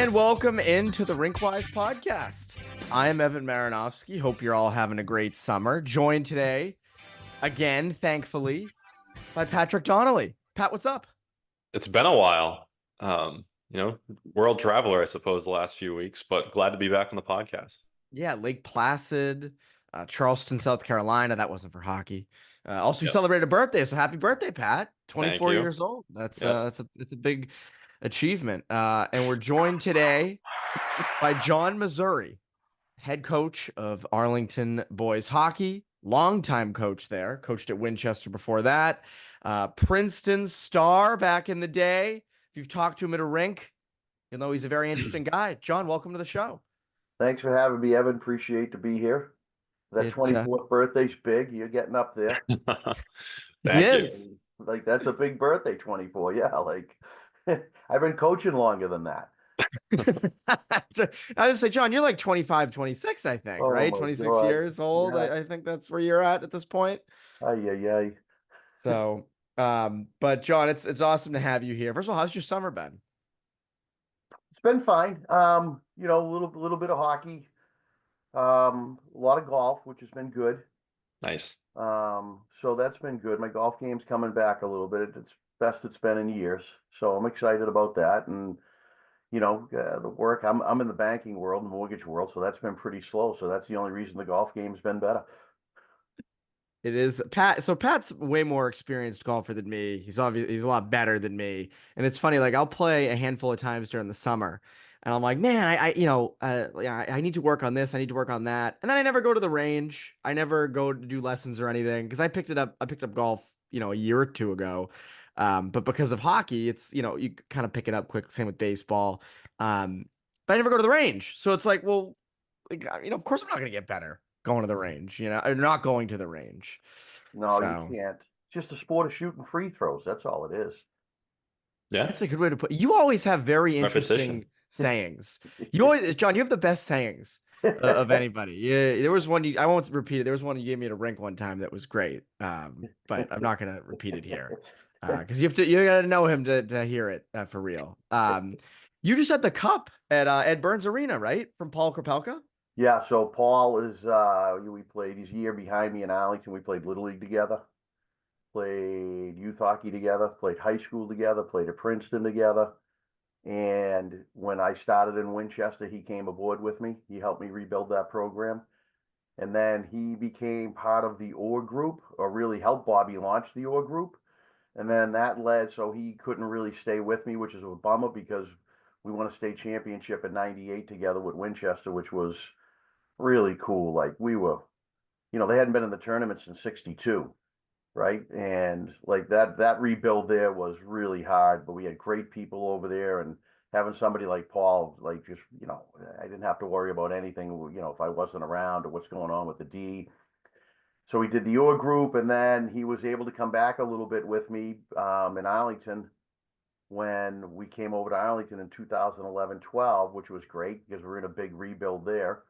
And welcome into the RinkWise podcast. I am Evan Marinofsky. Hope you're all having a great summer. Joined today, again, thankfully, by Patrick Donnelly. Pat, what's up? It's been a while. World traveler, I suppose, the last few weeks, but glad to be back on the podcast. Yeah, Lake Placid, Charleston, South Carolina. That wasn't for hockey. Also, you Yep. celebrated a birthday, so happy birthday, Pat. Thank 24 you. years old. That's Yep. it's a big achievement. And we're joined today by John Messuri, head coach of Arlington boys hockey, longtime coach there, coached at Winchester before that, Princeton star back in the day. If you've talked to him at a rink, you'll know he's a very interesting guy. John, welcome to the show. Thanks for having me, Evan. Appreciate to be here. That It 24th birthday's big. You're getting up there. Thank you. is. Like, that's a big birthday, 24. Yeah, like I've been coaching longer than that. So, I would say, John, you're like 25, 26, I think, Oh right? my 26 God. years old. Yeah. I think that's where you're at this point. Ay, ay, ay. So, but John, it's awesome to have you here. First of all, how's your summer been? It's been fine. A little bit of hockey, a lot of golf, which has been good. Nice. So that's been good. My golf game's coming back a little bit. It's best it's been in years. So I'm excited about that. And the work. I'm in the banking world, the mortgage world, so that's been pretty slow. So that's the only reason the golf game's been better. It is Pat. So Pat's way more experienced golfer than me. He's a lot better than me. And it's funny, like I'll play a handful of times during the summer, and I'm like, man, I need to work on this. I need to work on that. And then I never go to the range. I never go to do lessons or anything because I picked up golf, a year or two ago. But because of hockey, it's you kind of pick it up quick. Same with baseball. But I never go to the range. So it's like, well, like, of course I'm not gonna get better going to the range, or not going to the range. No, you So can't. It's just a sport of shooting free throws. That's all it is. Yeah. that's a good way to put it. You always have very Repetition. interesting sayings. John, you have the best sayings of anybody. Yeah, there was one I won't repeat it. There was one you gave me at a rink one time that was great. But I'm not gonna repeat it here. Because you gotta know him to hear it for real. You just had the cup at Ed Burns Arena, right? From Paul Kropelka? Yeah, so Paul is he's a year behind me in Arlington. We played Little League together, played youth hockey together, played high school together, played at Princeton together. And when I started in Winchester, he came aboard with me. He helped me rebuild that program. And then he became part of the org group, or really helped Bobby launch the org group. And then that led, so he couldn't really stay with me, which is a bummer because we won a state championship in '98 together with Winchester, which was really cool. Like we were, they hadn't been in the tournament since '62, right? And like that rebuild there was really hard, but we had great people over there, and having somebody like Paul, like just, I didn't have to worry about anything, if I wasn't around or what's going on with the D. So we did the org group, and then he was able to come back a little bit with me in Arlington when we came over to Arlington in 2011-12, which was great because we were in a big rebuild there.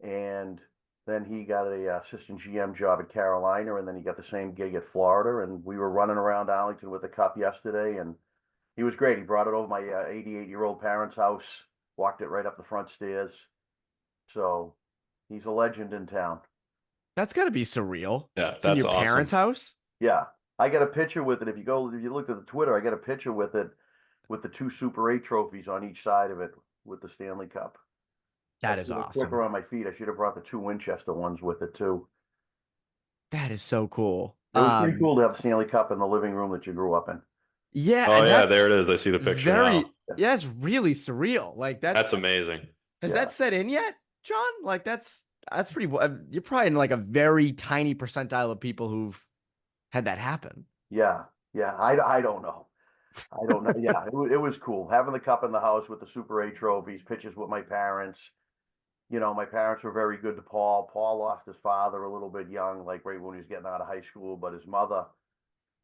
And then he got a assistant GM job at Carolina, and then he got the same gig at Florida. And we were running around Arlington with the cup yesterday, and he was great. He brought it over my 88-year-old parents' house, walked it right up the front stairs. So he's a legend in town. That's got to be surreal. Yeah, It's in that's your awesome. parents' house? Yeah, I got a picture with it. If you looked at the Twitter, I got a picture with it with the 2 Super 8 trophies on each side of it with the Stanley Cup. That I is see the clicker awesome. on my feet. I should have brought the 2 Winchester ones with it too. That is so cool. It was pretty cool to have the Stanley Cup in the living room that you grew up in. Yeah, Oh and yeah, that's there it is. I see the picture very, now. yeah, it's really surreal. Like That's amazing. has Yeah. that set in yet, John? Like that's pretty, you're probably in like a very tiny percentile of people who've had that happen. Yeah, yeah. I don't know. I don't know. Yeah, it was cool having the cup in the house with the Super 8 trophies, pictures with my parents. My parents were very good to Paul. Paul lost his father a little bit young, like right when he was getting out of high school, but his mother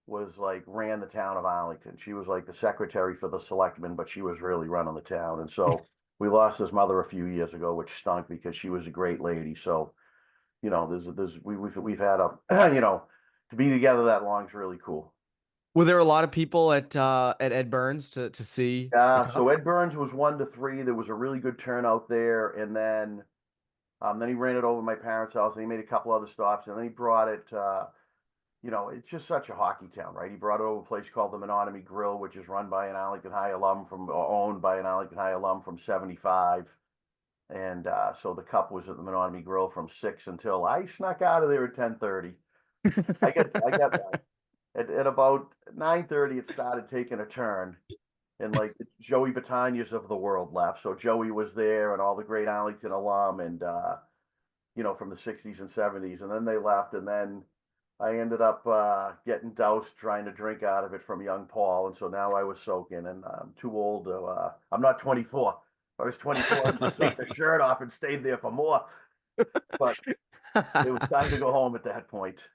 was like ran the town of Arlington. She was like the secretary for the selectmen, but she was really running the town. And so we lost his mother a few years ago, which stunk because she was a great lady. So, we've had a, to be together that long is really cool. Were there a lot of people at Ed Burns to see the So cup? Ed Burns was 1 to 3. There was a really good turnout there, and then he ran it over my parents' house, and he made a couple other stops, and then he brought it. It's just such a hockey town, right? He brought it over a place called the Menominee Grill, which is run by an Arlington High alum or owned by an Arlington High alum from '75. And so the cup was at the Menominee Grill from 6 until I snuck out of there at 10:30. I got at about 9:30, it started taking a turn. And like the Joey Batanias of the world left. So Joey was there and all the great Arlington alum and from the 60s and 70s. And then they left. And then I ended up getting doused trying to drink out of it from young Paul. And so now I was soaking and I'm too old to, I'm not 24. If I was 24, I'd just take the shirt off and stayed there for more. But it was time to go home at that point.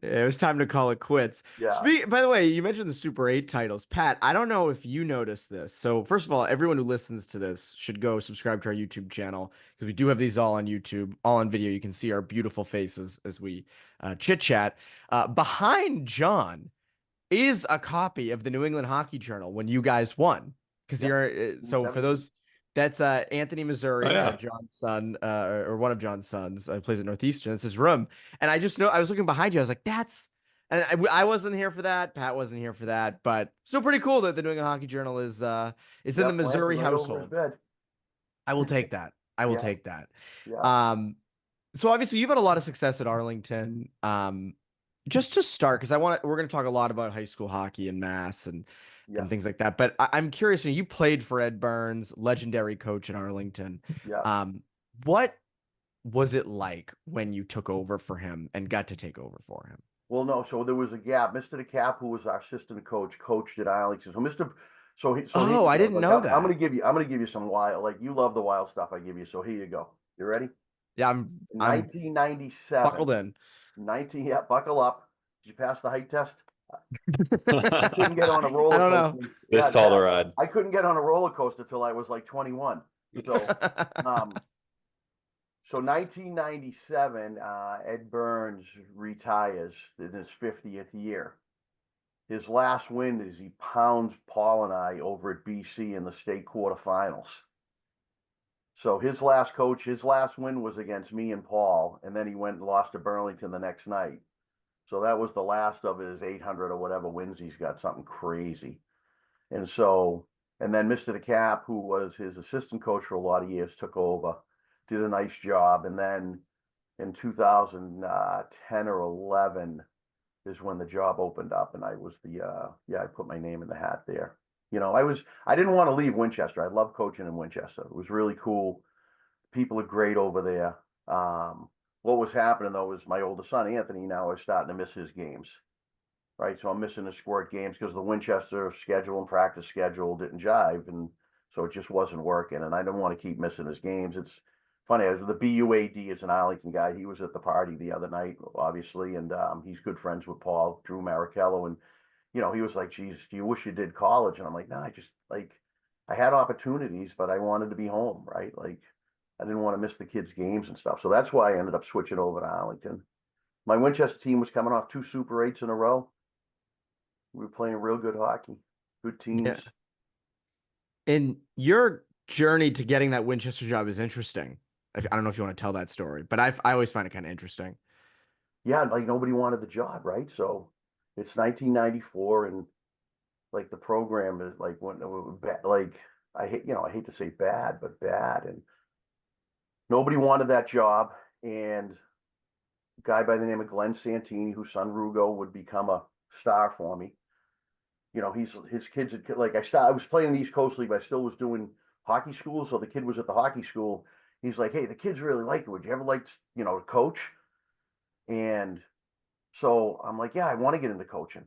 It was time to call it quits. Yeah, By the way, you mentioned the Super 8 titles. Pat, I don't know if you noticed this. So, first of all, everyone who listens to this should go subscribe to our YouTube channel because we do have these all on YouTube, all on video. You can see our beautiful faces as we chit chat. Behind John is a copy of the New England Hockey Journal when you guys won. Because yeah. you're so for 17. those that's Anthony Oh Messuri, yeah. John's son, or one of John's sons, plays at Northeastern. It's his room, and I just know I was looking behind you. I was like, "That's," and I wasn't here for that. Pat wasn't here for that, but still pretty cool that the New England Hockey Journal is in Yeah, the planted Missouri right over his household. bed. I will take that. I will Yeah, take that. yeah, Um, so obviously you've had a lot of success at Arlington. Just to start, because we're going to talk a lot about high school hockey and Mass and yes, things like that. But I'm curious, you played for Ed Burns, legendary coach in Arlington. yeah. What was it like when you took over for him and got to take over for him? Well, no, so there was a gap. Mr. DeCap, who was our assistant coach, coached at Arlington. So here Oh, you I go. didn't Like know I'm that. gonna give you some wild, like you love the wild stuff I give you. So here you go. You ready? Yeah, In I'm 1997, buckled in. 19, yeah, buckle up. Did you pass the height test? I couldn't get on a I roller don't coaster. know. This Yeah, tall to yeah. ride. I couldn't get on a roller coaster till I was like 21. So, um, so 1997, Ed Burns retires in his 50th year. His last win is he pounds Paul and I over at BC in the state quarterfinals. So his last win was against me and Paul, and then he went and lost to Burlington the next night. So that was the last of his 800 or whatever wins he's got, something crazy. And so, and then Mr. DeCap, who was his assistant coach for a lot of years, took over, did a nice job. And then in 2010 or 11 is when the job opened up, and I was I put my name in the hat there. I didn't want to leave Winchester. I love coaching in Winchester. It was really cool. People are great over there. What was happening though was my oldest son, Anthony, now is starting to miss his games, right? So I'm missing the squirt games because the Winchester schedule and practice schedule didn't jive, and so it just wasn't working. And I didn't want to keep missing his games. It's funny. I was the BUAD is an Arlington guy. He was at the party the other night, obviously, and he's good friends with Paul Drew Maricello, and he was like, "Geez, do you wish you did college?" And I'm like, "No, I just like I had opportunities, but I wanted to be home, right? Like I didn't want to miss the kids' games and stuff. So that's why I ended up switching over to Arlington. My Winchester team was coming off 2 Super 8s in a row. We were playing real good hockey, good Yeah. teams. And your journey to getting that Winchester job is interesting. I don't know if you want to tell that story, but I always find it kind of interesting. Yeah, like nobody wanted the job, right? So it's 1994, and like the program is like like I hate to say bad, but bad, and nobody wanted that job. And a guy by the name of Glenn Santini, whose son Rugo would become a star for me. His kids had, like I was playing in the East Coast League, but I still was doing hockey school. So the kid was at the hockey school. He's like, "Hey, the kids really like you. Would you ever like to coach?" And so I'm like, "Yeah, I want to get into coaching."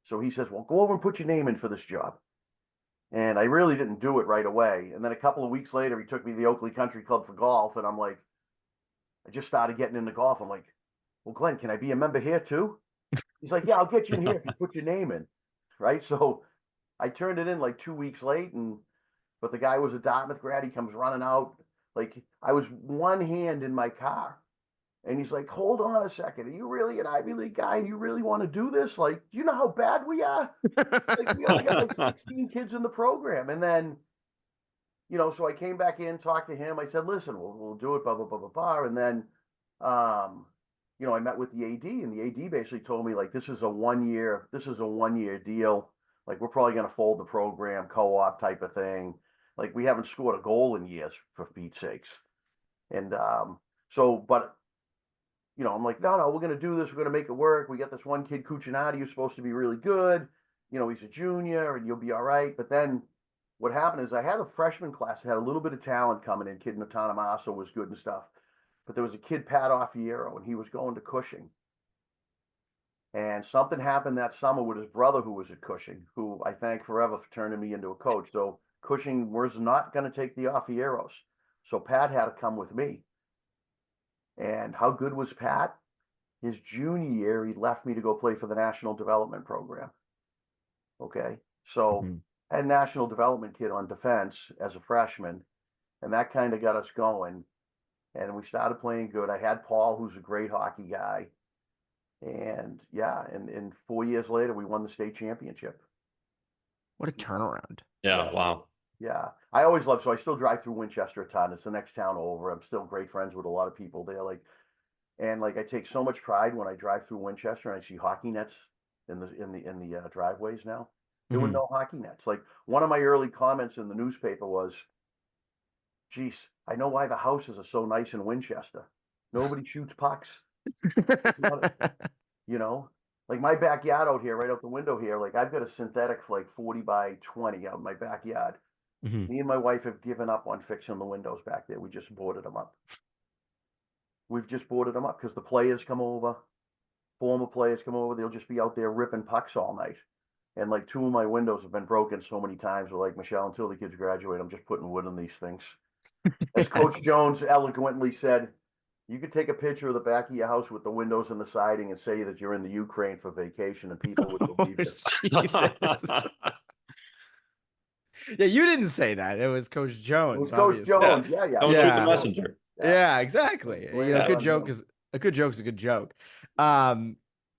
So he says, "Well, go over and put your name in for this job." And I really didn't do it right away. And then a couple of weeks later, he took me to the Oakley Country Club for golf, and I'm like, I just started getting into golf. I'm like, "Well, Glenn, can I be a member here too?" He's like, "Yeah, I'll get you in here if you put your name in." Right. So I turned it in like 2 weeks late, but the guy was a Dartmouth grad. He comes running out. Like I was one hand in my car, And he's like, hold on a second. Are you really an Ivy League guy and you really want to do this? Like, do you know how bad we are? Like, we only got like 16 kids in the program. And then, so I came back in, talked to him. I said, listen, we'll do it, blah, blah, blah, blah, blah. And then, I met with the AD, and the AD basically told me, like, this is a 1 year deal. Like, we're probably going to fold the program, co-op type of thing. Like, we haven't scored a goal in years, for Pete's sakes. And but I'm like, no, we're going to do this. We're going to make it work. We got this one kid, Cuccinati, who's supposed to be really good. He's a junior and you'll be all right. But then what happened is I had a freshman class that had a little bit of talent coming in. Kid Natanamaso was good and stuff. But there was a kid, Pat Offiero, and he was going to Cushing. And something happened that summer with his brother who was at Cushing, who I thank forever for turning me into a coach. So Cushing was not going to take the Offieros. So Pat had to come with me. And how good was Pat? His junior year, he left me to go play for the National Development Program. Okay. So I had a National Development kid on defense as a freshman, and that kind of got us going. And we started playing good. I had Paul, who's a great hockey guy. And and 4 years later, we won the state championship. What a turnaround. Yeah, wow. Yeah. I always love, so I still drive through Winchester a ton. It's the next town over. I'm still great friends with a lot of people there. I take so much pride when I drive through Winchester and I see hockey nets in the driveways now. There were no hockey nets. Like, one of my early comments in the newspaper was, geez, I know why the houses are so nice in Winchester. Nobody shoots pucks. Like my backyard out here, right out the window here, like I've got a synthetic like 40 by 20 out in my backyard. Me and my wife have given up on fixing the windows back there. We just boarded them up. We've just boarded them up because the players come over, former players come over. They'll just be out there ripping pucks all night. And like 2 of my windows have been broken so many times. We're like, Michelle, until the kids graduate, I'm just putting wood in these things. As Coach Jones eloquently said, you could take a picture of the back of your house with the windows and the siding and say that you're in the Ukraine for vacation, and people would believe it. Jesus. Yeah, you didn't say that. It was Coach Jones. It was Coach obviously. Jones. Yeah. Don't shoot the messenger. Yeah, exactly. Blame it A good on joke him. is a good joke's a good joke.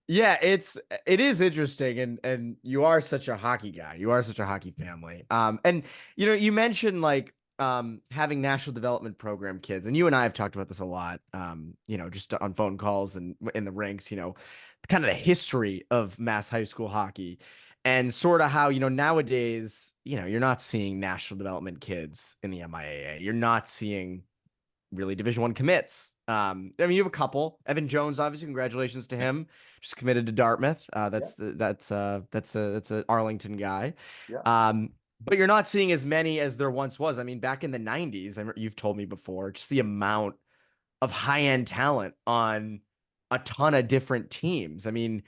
It is interesting, and you are such a hockey guy. You are such a hockey family. And you mentioned like having national development program kids, and you and I have talked about this a lot. Just on phone calls and in the rinks. Kind of the history of Mass high school hockey, and sort of how nowadays you're not seeing national development kids in the MIAA. You're not seeing really Division I commits. You have a couple. Evan Jones, obviously, congratulations to him. Just committed to Dartmouth. That's a Arlington guy. Yeah. But you're not seeing as many as there once was. I mean, back in the 90s, you've told me before, just the amount of high-end talent on a ton of different teams. I mean,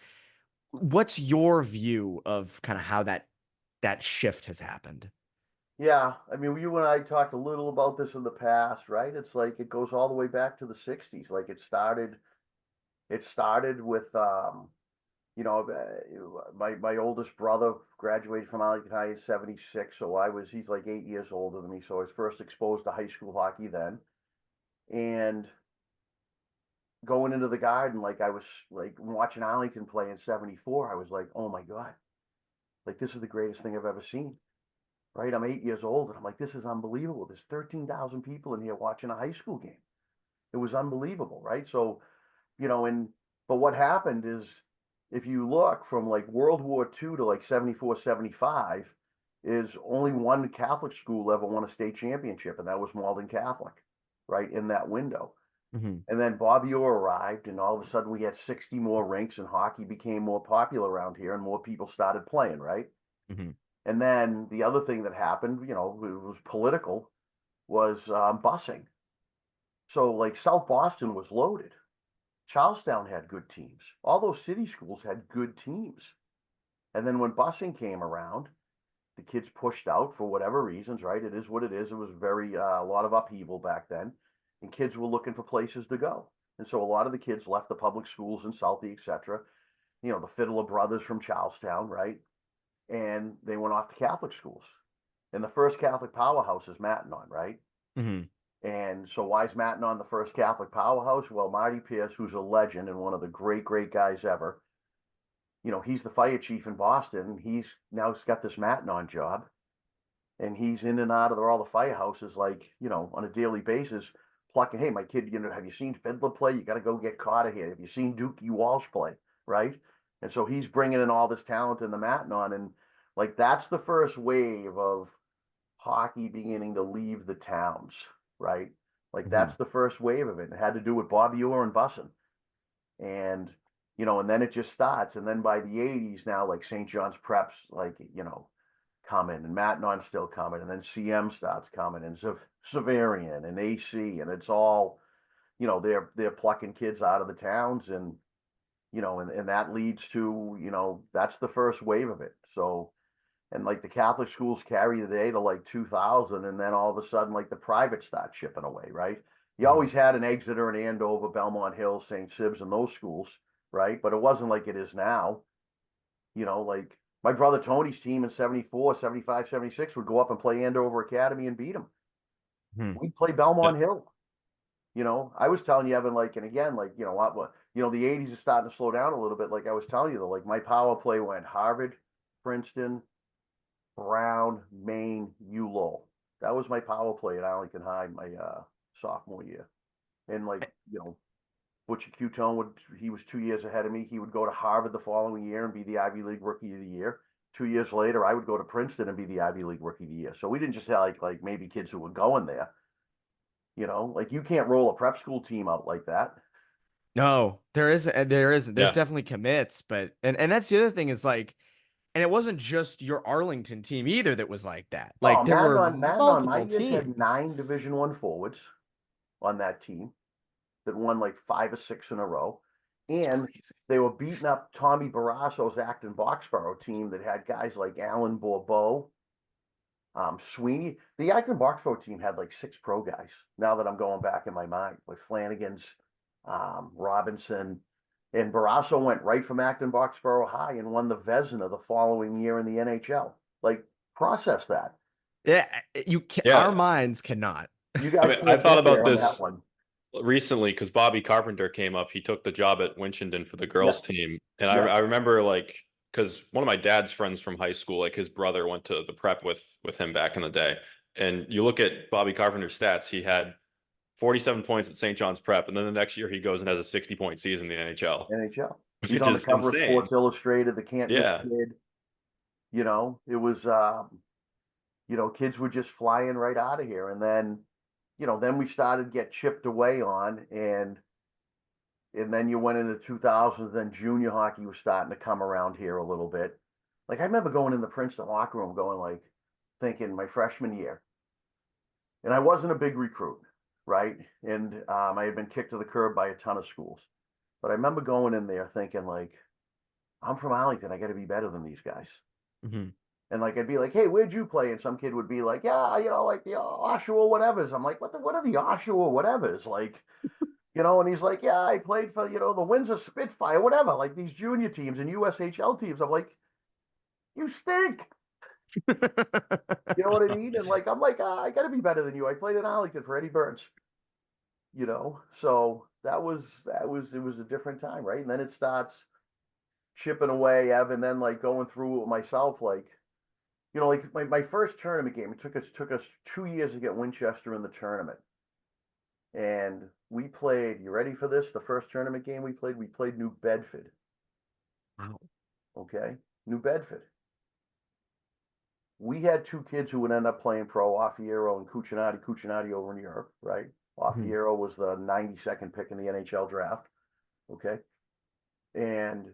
what's your view of kind of how that shift has happened? Yeah. I mean, you and I talked a little about this in the past, right? It's like it goes all the way back to the 60s. Like it started with my oldest brother graduated from Arlington High in 76, so he's like 8 years older than me, so I was first exposed to high school hockey then. And going into the Garden, like I was like watching Arlington play in 74, I was like, oh my God, like this is the greatest thing I've ever seen. Right? I'm 8 years old and I'm like, this is unbelievable. There's 13,000 people in here watching a high school game. It was unbelievable, right? So, but what happened is, if you look from like World War II to like 74, 75, is only one Catholic school ever won a state championship, and that was Malden Catholic, right, in that window. And then Bobby Orr arrived, and all of a sudden we had 60 more rinks, and hockey became more popular around here, and more people started playing, right? And then the other thing that happened, it was political, was busing. So like South Boston was loaded. Charlestown had good teams. All those city schools had good teams. And then when busing came around, the kids pushed out for whatever reasons, right? It is what it is. It was a lot of upheaval back then, and kids were looking for places to go. And so a lot of the kids left the public schools in Southie, etc. The Fiddler brothers from Charlestown, right? And they went off to Catholic schools. And the first Catholic powerhouse is Mattanon, right? And so why is Mackinac the first Catholic powerhouse? Well, Marty Pierce, who's a legend and one of the great, great guys ever, he's the fire chief in Boston. He's got this Mackinac job, and he's in and out of all the firehouses, like, on a daily basis, plucking, hey, my kid, have you seen Fiddler play? You got to go get Carter here. Have you seen Dookie Walsh play? Right. And so he's bringing in all this talent in the Mackinac, and like, that's the first wave of hockey beginning to leave the towns, right? Like, that's the first wave of it. It had to do with Bobby Orr and Bussin. And, and then it just starts. And then by the 80s now, like St. John's Preps, like, coming, and Mackinac still coming, and then CM starts coming, and Severian and AC, and it's all, they're plucking kids out of the towns, and and that leads to, that's the first wave of it. So, and like the Catholic schools carry the day to like 2000, and then all of a sudden, like the private start chipping away, right? You always had an Exeter and Andover, Belmont Hill, St. Sibs, and those schools, right? But it wasn't like it is now. Like my brother Tony's team in 74, 75, 76 would go up and play Andover Academy and beat them. We'd play Belmont Hill. I was telling you, Evan, like, and again, like, what, the 80s is starting to slow down a little bit. Like I was telling you, though, like my power play went Harvard, Princeton, Brown, Maine, ULO. That was my power play at Arlington High my sophomore year. And like, Butcher Cutone he was 2 years ahead of me. He would go to Harvard the following year and be the Ivy League Rookie of the Year. 2 years later, I would go to Princeton and be the Ivy League Rookie of the Year. So we didn't just have like maybe kids who were going there. Like you can't roll a prep school team out like that. No, there's Yeah. definitely commits, but and that's the other thing is like, and it wasn't just your Arlington team either that was like that. Oh, Like there were Madden, my multiple years had teams. 9 Division I forwards on that team that won like 5 or 6 in a row. It's And crazy. they were beating up Tommy Barrasso's Acton Boxborough team that had guys like Alan Bourbeau, Sweeney. The Acton Boxborough team had like 6 pro guys. Now that I'm going back in my mind, like Flanagan's, Robinson, and Barrasso went right from Acton Boxborough High and won the Vezina the following year in the NHL. Like, process that. Yeah, you can our Yeah. minds cannot. You I guys mean, I can't thought get about there on that this one. recently because Bobby Carpenter came up. He took the job at Winchendon for the Yeah, girls team. And yeah. I remember like, because one of my dad's friends from high school, like his brother went to the prep with him back in the day. And you look at Bobby Carpenter's stats, he had 47 points at St. John's Prep, and then the next year he goes and has a 60-point season in the NHL, NHL. He's which on the is cover of insane. Sports Illustrated, the can't miss Yeah. kid. It was kids were just flying right out of here. And then we started to get chipped away on, and then you went into 2000s, then junior hockey was starting to come around here a little bit. Like I remember going in the Princeton locker room going like thinking my freshman year, and I wasn't a big recruit, right? And I had been kicked to the curb by a ton of schools. But I remember going in there thinking like, I'm from Arlington, I got to be better than these guys. Mhm. And like I'd be like, hey, where'd you play? And some kid would be like, yeah, like the Oshawa whatevers. I'm like, what are the Oshawa whatevers? Like, and he's like, yeah, I played for, the Windsor Spitfire, whatever, like these junior teams and USHL teams. I'm like, you stink. You know what I mean? And like, I'm like, I got to be better than you. I played in Arlington for Eddie Burns, so it was a different time, right? And then it starts chipping away, Evan, then like going through it myself, like, like my first tournament game, it took us 2 years to get Winchester in the tournament. And we played, you ready for this? The first tournament game we played New Bedford. Wow. Okay. New Bedford. We had 2 kids who would end up playing pro, Offiero and Cuccinati over in Europe, right? Mhm. Offiero was the 92nd pick in the NHL draft. Okay. And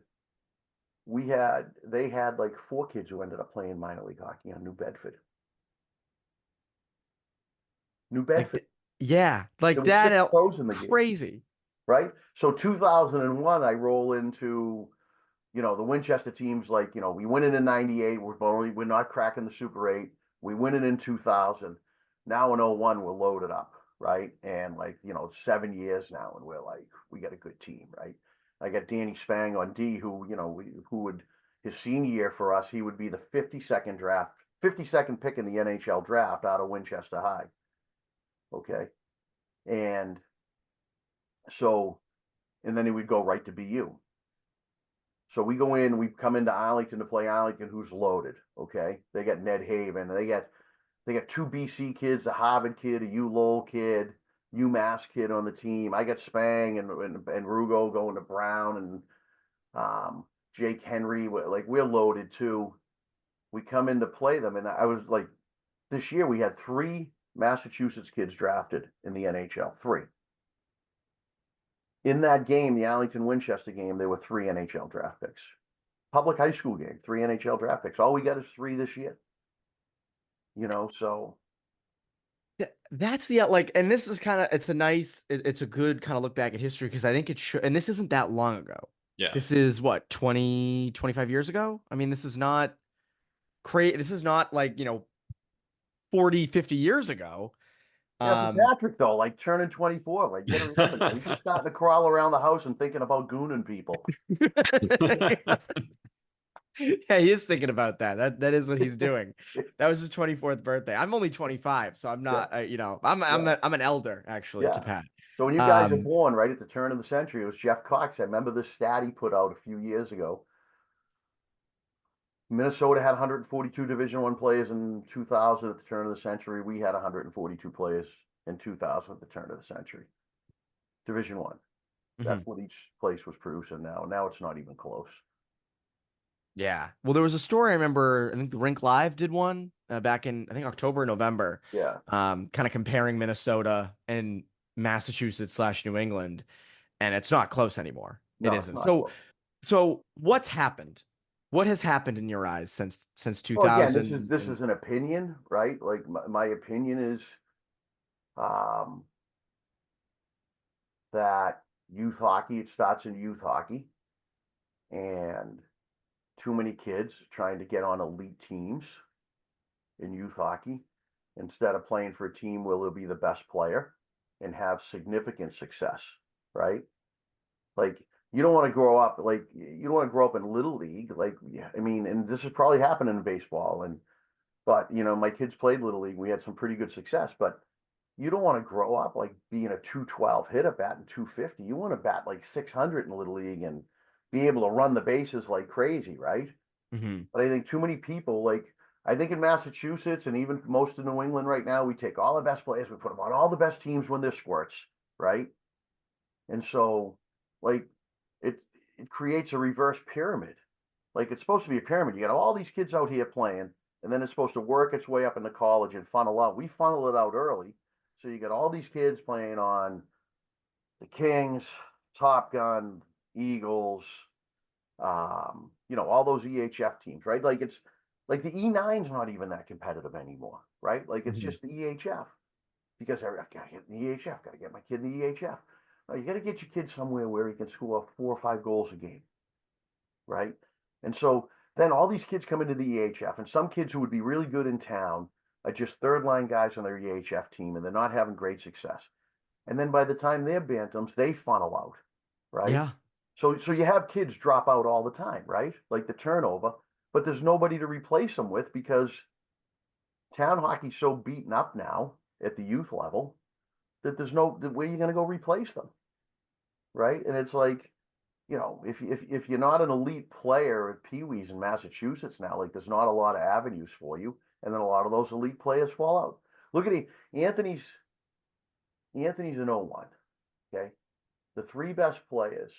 they had like 4 kids who ended up playing minor league hockey on New Bedford. New Like Bedford. yeah, There like was that 6 pros in the game, crazy. right? So 2001, I roll into, the Winchester teams, like, we win it in 98. We're not cracking the Super 8. We win it in 2000. Now in 01, we're loaded up, right? And like, 7 years now, and we're like, we got a good team, right? I got Danny Spang on D, who, who would, his senior year for us, he would be the 52nd pick in the NHL draft out of Winchester High. Okay. And so, and then he would go right to BU. So we go in, we come into Arlington to play Arlington, who's loaded. Okay, they got Ned Haven, they got two BC kids, a Harvard kid, a U Lowell kid, UMass kid on the team. I got Spang and Rugo going to Brown and Jake Henry. Like we're loaded too. We come in to play them, and I was like, this year we had 3 Massachusetts kids drafted in the NHL. 3. In that game, the Arlington Winchester game, there were 3 NHL draft picks. Public high school game, 3 NHL draft picks. All we got is 3 this year. So That's the like, and this is kind of it's a good kind of look back at history because I think it should, and this isn't that long ago. Yeah. This is what, 20, 25 years ago? I mean, this is not crazy. This is not like, 40, 50 years ago. yeah, for Patrick though, like turning 24, like you gotta remember now, he's just starting to crawl around the house and thinking about gooning people. Yeah, he is thinking about that. That is what he's doing. That was his 24th birthday. I'm only 25, so I'm not, I'm an elder actually to Yeah. Pat. So when you guys are born right at the turn of the century, it was Jeff Cox. I remember this stat he put out a few years ago. Minnesota had 142 Division I players in 2000 at the turn of the century. We had 142 players in 2000 at the turn of the century. Division I. That's what each place was producing now. Now it's not even close. Yeah. Well, there was a story I remember, I think the Rink Live did one back in, I think, October, November. Yeah. Kind of comparing Minnesota and Massachusetts / New England, and it's not close anymore. No, It it's isn't. not So, close. so what's happened? What has happened in your eyes since Well, again, 2000? this is an opinion, right? Like my opinion is that youth hockey, it starts in youth hockey, and too many kids trying to get on elite teams in youth hockey instead of playing for a team where they'll be the best player and have significant success, right? Like you don't want to grow up like you don't want to grow up in little league. Like I mean, and this is probably happening in baseball. But my kids played little league. We had some pretty good success, but you don't want to grow up like being a 212 hitter batting 250. You want to bat like 600 in little league and be able to run the bases like crazy, right? But I think too many people, like I think in Massachusetts and even most of New England right now, we take all the best players, we put them on all the best teams when they're squirts, right? And so, like, it it creates a reverse pyramid. Like it's supposed to be a pyramid. You got all these kids out here playing, and then it's supposed to work its way up into college and funnel out. We funnel it out early, so you got all these kids playing on the Kings, Top Gun, Eagles, all those EHF teams, right? Like it's like the E9's not even that competitive anymore, right? Like it's just the EHF because I gotta get in the EHF, gotta get my kid in the EHF. You gotta get your kid somewhere where he can score 4 or 5 goals a game, right? And so then all these kids come into the EHF, and some kids who would be really good in town are just third line guys on their EHF team, and they're not having great success. And then by the time they're bantams, they funnel out, right? Yeah. So you have kids drop out all the time, right? Like the turnover, but there's nobody to replace them with because town hockey's so beaten up now at the youth level that there's no where you're going to go replace them, right? And it's like, if you're not an elite player at Pee Wees in Massachusetts now, like there's not a lot of avenues for you, and then a lot of those elite players fall out. Look at Anthony's an 01, okay? The 3 best players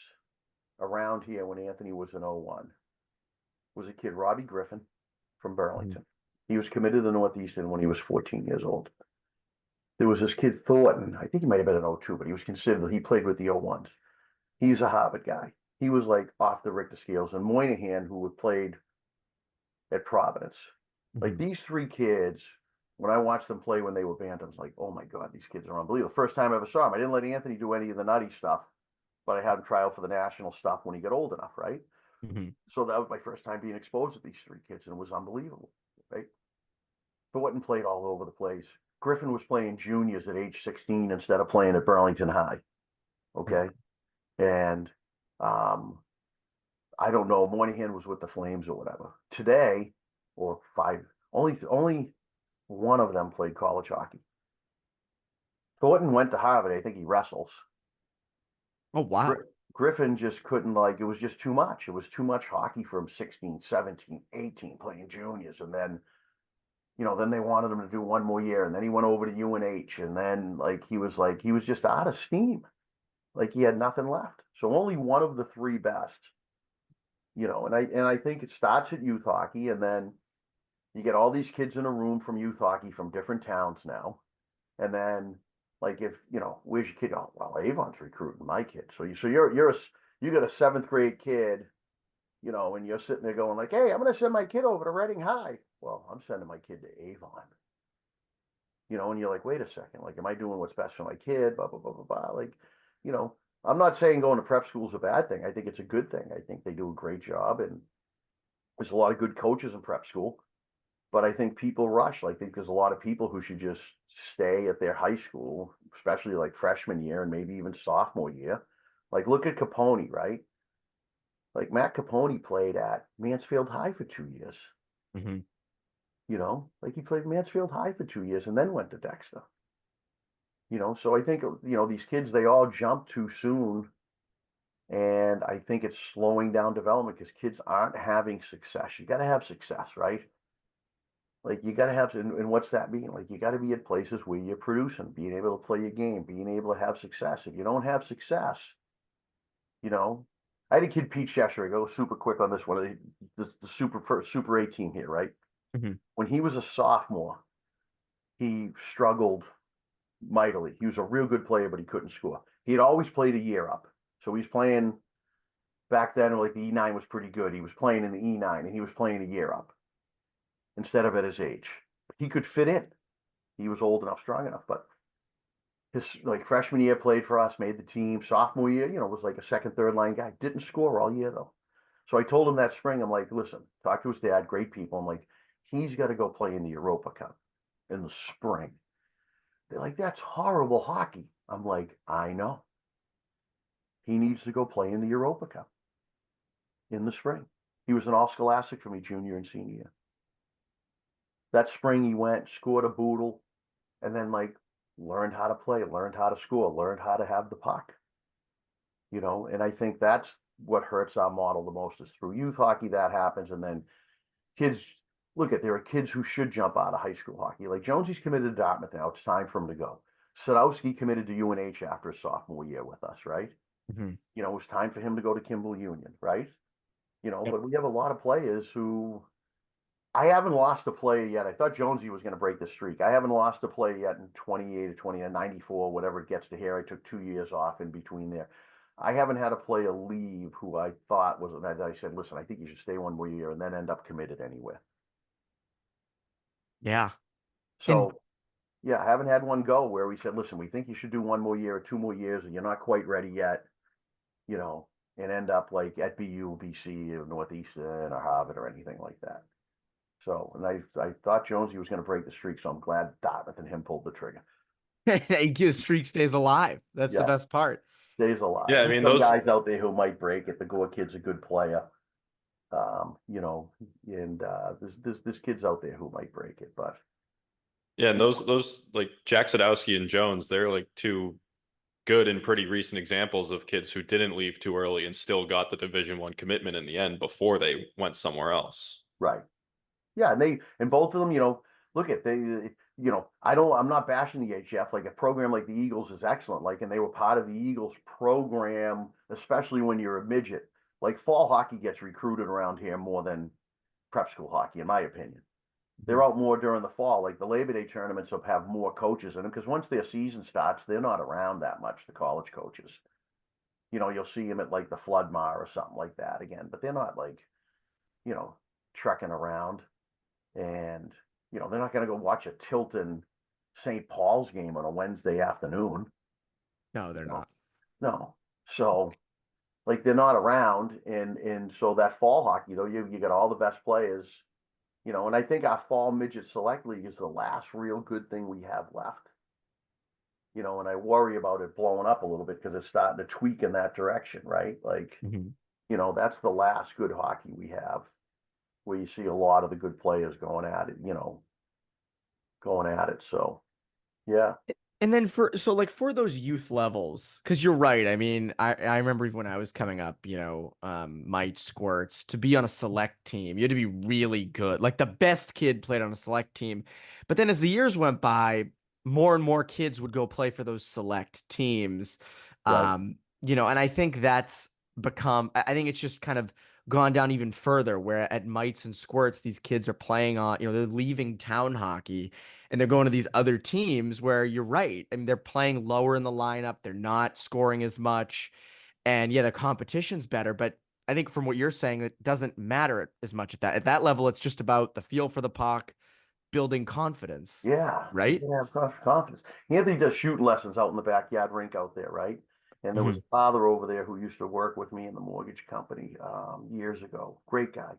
around here when Anthony was an 01 was a kid, Robbie Griffin from Burlington. He was committed to Northeastern when he was 14 years old. There was this kid, Thornton. I think he might have been an 02, but he played with the 01s. He's a Harvard guy. He was like off the Richter scales. And Moynihan, who had played at Providence. Like these 3 kids, when I watched them play when they were bantams, like, oh my God, these kids are unbelievable. First time I ever saw him, I didn't let Anthony do any of the nutty stuff, but I had him try out for the national stuff when he got old enough, right? So that was my first time being exposed to these 3 kids, and it was unbelievable, right? Thornton played all over the place. Griffin was playing juniors at age 16 instead of playing at Burlington High, okay? And I don't know, Moynihan was with the Flames or whatever. Today, or 5, only one of them played college hockey. Thornton went to Harvard. I think he wrestles. Oh, wow. Griffin just couldn't, like, it was just too much. It was too much hockey for him, 16, 17, 18, playing juniors. And then, then they wanted him to do one more year. And then he went over to UNH. And then, he was just out of steam. Like, he had nothing left. So only one of the three best, and I think it starts at youth hockey. And then you get all these kids in a room from youth hockey from different towns now. And then, like, if where's your kid? Oh, well, Avon's recruiting my kid. So you got a seventh grade kid, and you're sitting there going like, hey, I'm going to send my kid over to Reading High. Well, I'm sending my kid to Avon. And you're like, wait a second, like, am I doing what's best for my kid? Blah blah blah blah blah. Like, I'm not saying going to prep school is a bad thing. I think it's a good thing. I think they do a great job, and there's a lot of good coaches in prep school. But I think people rush. I think there's a lot of people who should just stay at their high school, especially like freshman year and maybe even sophomore year. Like, look at Capone, right? Like, Matt Capone played at Mansfield High for 2 years. Mm-hmm. Like, he played Mansfield High for 2 years and then went to Dexter. So I think, these kids, they all jump too soon. And I think it's slowing down development because kids aren't having success. You got to have success, right? Like, you got to have, and what's that mean? Like, you got to be at places where you're producing, being able to play your game, being able to have success. If you don't have success, I had a kid, Pete Cheshire. I go super quick on this one. The Super 18 here, right? Mm-hmm. When he was a sophomore, he struggled mightily. He was a real good player, but he couldn't score. He had always played a year up. So he's playing back then, like, the E9 was pretty good. He was playing in the E9 and he was playing a year up instead of at his age. He could fit in. He was old enough, strong enough, but his, like, freshman year played for us, made the team. Sophomore year, was like a second, third line guy. Didn't score all year though. So I told him that spring, I'm like, listen, talk to his dad, great people. I'm like, he's got to go play in the Europa Cup in the spring. They're like, that's horrible hockey. I'm like, I know. He needs to go play in the Europa Cup in the spring. He was an all scholastic for me junior and senior year. That spring he went, scored a boodle, and then, like, learned how to play, learned how to score, learned how to have the puck. And I think that's what hurts our model the most is through youth hockey that happens. And then kids, there are kids who should jump out of high school hockey. Like, Jonesy's committed to Dartmouth now. It's time for him to go. Sadowski committed to UNH after his sophomore year with us, right? Mm-hmm. It was time for him to go to Kimball Union, right? Yep. But we have a lot of players who, I haven't lost a player yet. I thought Jonesy was going to break the streak. I haven't lost a player yet in 28 or 20 or 94, whatever it gets to here. I took 2 years off in between there. I haven't had a player leave who I thought was, and I said, listen, I think you should stay one more year and then end up committed anywhere. Yeah. And So, yeah, I haven't had one go where we said, listen, we think you should do one more year or 2 more years and you're not quite ready yet, and end up like at BU, BC, or Northeastern or Harvard or anything like that. So, and I thought Jonesy was going to break the streak, so I'm glad Dartmouth and him pulled the trigger. his streak stays alive. That's the Yeah, best part. stays alive. Yeah, I There's mean some those. guys out there who might break it. The Gore kid's a good player, and there's kids out there who might break it, but Yeah, and those like Jack Sadowski and Jones, they're like two good and pretty recent examples of kids who didn't leave too early and still got the Division I commitment in the end before they went somewhere else. right. Yeah, and both of them, look at I'm not bashing the HF. Like, a program like the Eagles is excellent. Like, and they were part of the Eagles program, especially when you're a midget. Like, fall hockey gets recruited around here more than prep school hockey, in my opinion. They're out more during the fall. Like, the Labor Day tournaments will have more coaches in them because once their season starts, they're not around that much, the college coaches. You'll see them at like the Floodmar or something like that again, but they're not like, trekking around. And, they're not going to go watch a Tilton St. Paul's game on a Wednesday afternoon. No, they're not. No. So, like, they're not around. And so that fall hockey, though, you got all the best players, and I think our fall midget select league is the last real good thing we have left. And I worry about it blowing up a little bit because it's starting to tweak in that direction, right? Like, Mm-hmm. that's the last good hockey we have where you see a lot of the good players going at it, going at it. So, yeah. And then for those youth levels, because you're right. I mean, I remember even when I was coming up, might squirts to be on a select team, you had to be really good. Like the best kid played on a select team. But then as the years went by, more and more kids would go play for those select teams. Right. And I think that's I think it's just kind of gone down even further where at mites and squirts, these kids are playing on, they're leaving town hockey and they're going to these other teams where you're right. I mean, they're playing lower in the lineup. They're not scoring as much. And yeah, the competition's better. But I think from what you're saying, it doesn't matter as much at that. At that level, it's just about the feel for the puck, building confidence, Yeah, you right? can have confidence. Anthony does shooting lessons out in the backyard rink out there, right? And there was Hmm. a father over there who used to work with me in the mortgage company years ago. Great guy.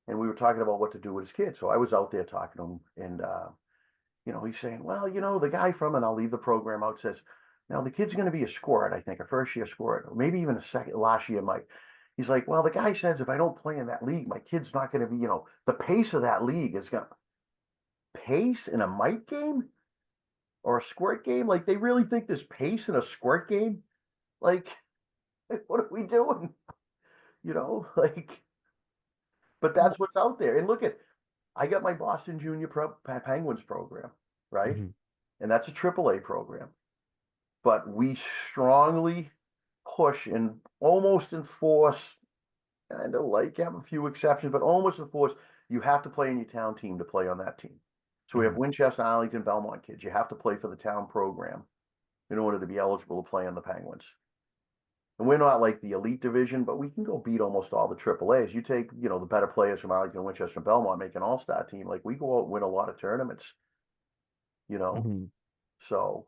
And we were talking about what to do with his kids. So I was out there talking to him, and he's saying, well, the guy from, and I'll leave the program out, says, now the kid's going to be a scorer, I think, a first year scorer, or maybe even a second last year might. He's like, well, the guy says if I don't play in that league, my kid's not going to be, the pace of that league is going to pace in a mite game or a squirt game. Like they really think there's pace in a squirt game. Like, what are we doing? Like, but that's what's out there. And look at, I got my Boston Junior Penguins program, right? Hmm. And that's a AAA program. But we strongly push and almost enforce, kind of like have a few exceptions, but almost enforce you have to play in your town team to play on that team. So we have Hmm. Winchester, Arlington, Belmont kids. You have to play for the town program in order to be eligible to play on the Penguins. And we're not like the elite division, but we can go beat almost all the AAAs. You take, the better players from Arlington, Winchester, and Belmont, make an all-star team. Like we go out and win a lot of tournaments, you know. Hmm. So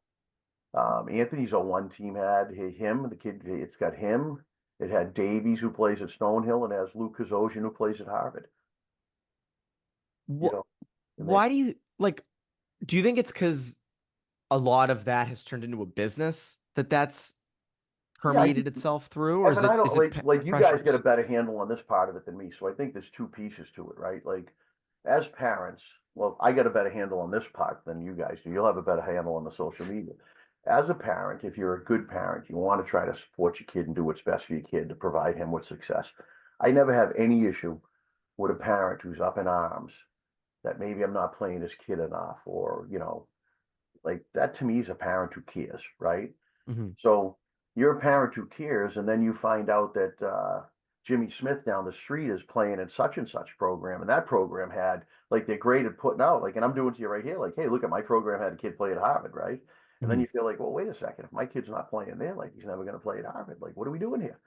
Anthony's a one-team had him, the kid. It's got him. It had Davies who plays at Stonehill, and it has Luke Kazosian who plays at Harvard. You Wh know, and they Why do you like? Do you think it's because a lot of that has turned into a business that's yeah, permeated itself through, or Evan, I don't is it like you guys get a pressures? better handle on this part of it than me. So I think there's two pieces to it, right? Like as parents, well, I get a better handle on this part than you guys do. You'll have a better handle on the social media. As a parent, if you're a good parent, you want to try to support your kid and do what's best for your kid to provide him with success. I never have any issue with a parent who's up in arms that maybe I'm not playing this kid enough, or like that to me is a parent who cares, right? Hmm. So you're a parent who cares, and then you find out that Jimmy Smith down the street is playing in such and such program, and that program had like they're great at putting out, like, and I'm doing to you right here, like, hey, look at my program had a kid play at Harvard, right? And then Hmm. you feel like, well, wait a second, if my kid's not playing there, like he's never going to play at Harvard. Like, what are we doing here?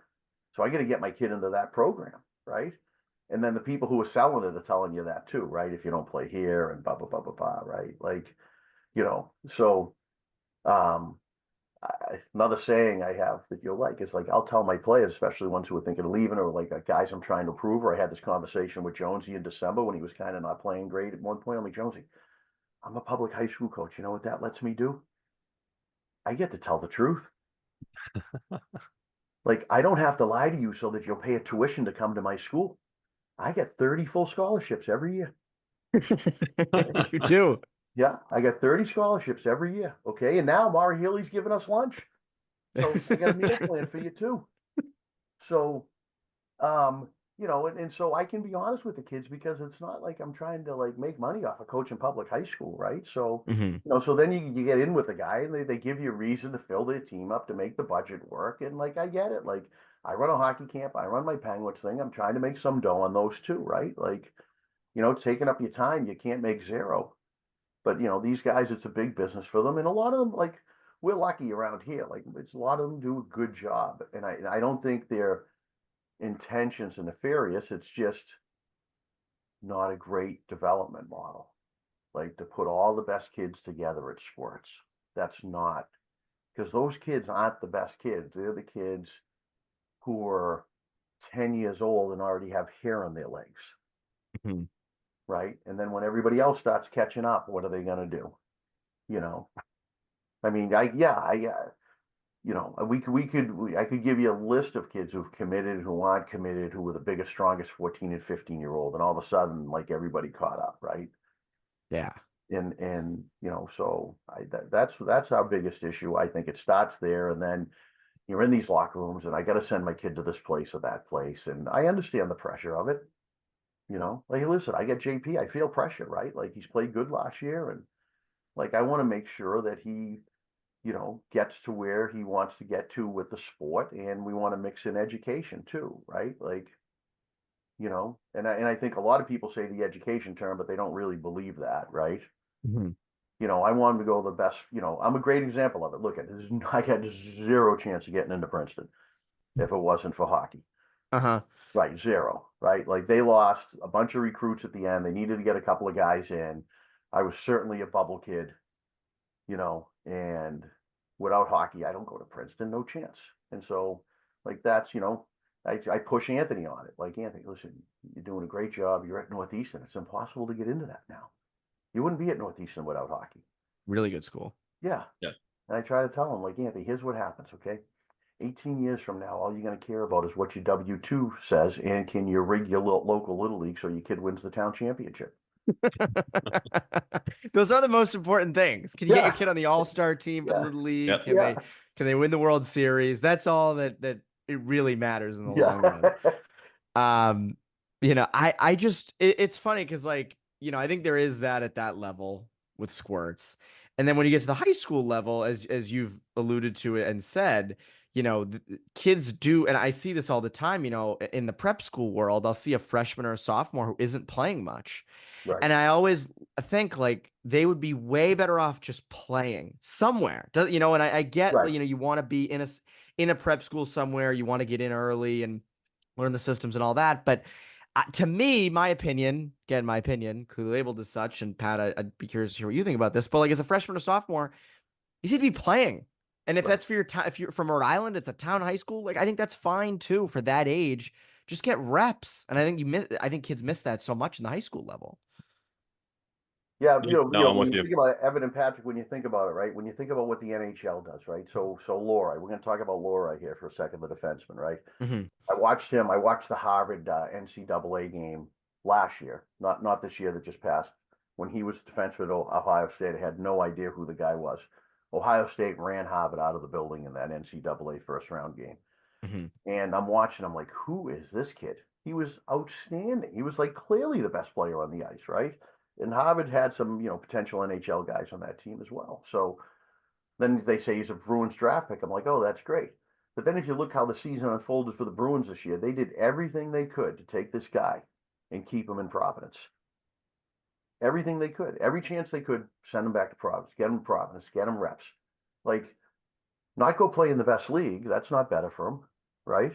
So I got to get my kid into that program, right? And then the people who are selling it are telling you that too, right? If you don't play here and blah blah blah blah blah, right? Like, so um another saying I have that you'll like is like I'll tell my players, especially ones who are thinking of leaving or like guys I'm trying to prove. Or I had this conversation with Jonesy in December when he was kind of not playing great at one point. I'm like, Jonesy, I'm a public high school coach. You know what that lets me do? I get to tell the truth. Like I don't have to lie to you so that you'll pay a tuition to come to my school. I get 30 full scholarships every year. You do. Yeah, I got 30 scholarships every year. Okay. And now Mara Healy's giving us lunch. So I got a meal plan for you too. So Um, and so I can be honest with the kids because it's not like I'm trying to like make money off of coaching public high school, right? So, Hmm. so then you get in with the guy and they give you a reason to fill their team up to make the budget work. And like I get it. Like I run a hockey camp, I run my Penguins thing. I'm trying to make some dough on those too, right? Like, taking up your time, you can't make zero. But these guys, it's a big business for them. And a lot of them, like, we're lucky around here. Like it's a lot of them do a good job. And I don't think they're intentions and nefarious. It's just not a great development model. Like to put all the best kids together at sports. That's not because those kids aren't the best kids. They're the kids who are 10 years old and already have hair on their legs, Hmm. right? And then when everybody else starts catching up, what are they going to do? You know, I mean, I could give you a list of kids who've committed, who aren't committed, who were the biggest, strongest 14 and 15-year-old, and all of a sudden, like everybody caught up, right? Yeah. And so that's our biggest issue. I think it starts there, and then you're in these locker rooms, and I got to send my kid to this place or that place, and I understand the pressure of it. Like, listen, I get JP, I feel pressure, right? Like, he's played good last year, and like, I want to make sure that he, gets to where he wants to get to with the sport, and we want to mix in education too, right? Like, and I think a lot of people say the education term, but they don't really believe that, right? Mhm. I want him to go the best. I'm a great example of it. Look at this. I had zero chance of getting into Princeton if it wasn't for hockey. Uh-huh. Right, zero. Right, like they lost a bunch of recruits at the end. They needed to get a couple of guys in. I was certainly a bubble kid, and without hockey, I don't go to Princeton, no chance. And so, like that's, I push Anthony on it. Like, Anthony, listen, you're doing a great job. You're at Northeastern. It's impossible to get into that now. You wouldn't be at Northeastern without hockey. Really good school. Yeah. Yeah. And I try to tell him, like, Anthony, here's what happens, okay? 18 years from now, all you're going to care about is what your W-2 says, and can you rig your local Little League so your kid wins the town championship? Those are the most important things. Can you get your Yeah. kid on the all-star team for the Yeah. Little League? Yep. Yeah. Can they win the World Series? That's all that it really matters in the long run. Yeah. I just it's funny because like, I think there is that at that level with squirts. And then when you get to the high school level, as you've alluded to it and said, kids do, and I see this all the time, in the prep school world, I'll see a freshman or a sophomore who isn't playing much. Right. And I always think like they would be way better off just playing somewhere. And I get, Right. you want to be in a prep school somewhere, you want to get in early and learn the systems and all that. But to me, my opinion, again, my opinion, clearly labeled as such, and Pat, I'd be curious to hear what you think about this. But like as a freshman or sophomore, you need to be playing. And if Right. that's for your town, if you're from Rhode Island, it's a town high school. Like I think that's fine too for that age. Just get reps. And I think kids miss that so much in the high school level. Yeah, No, I'm when with you you. think about it, Evan and Patrick, when you think about it, right? When you think about what the NHL does, right? So Laura, we're going to talk about Laura here for a second, the defenseman, right? Mm-hmm. I watched the Harvard NCAA game last year, not this year that just passed. When he was defenseman at Ohio State, I had no idea who the guy was. Ohio State ran Harvard out of the building in that NCAA first round game. Mm-hmm. And I'm watching, I'm like, who is this kid? He was outstanding. He was like clearly the best player on the ice, right? And Harvard had some, potential NHL guys on that team as well. So then they say he's a Bruins draft pick. I'm like, oh, that's great. But then if you look how the season unfolded for the Bruins this year, they did everything they could to take this guy and keep him in Providence. Everything they could, every chance they could, send him back to Providence, get him to Providence, get him reps. Like, not go play in the best league. That's not better for him, right?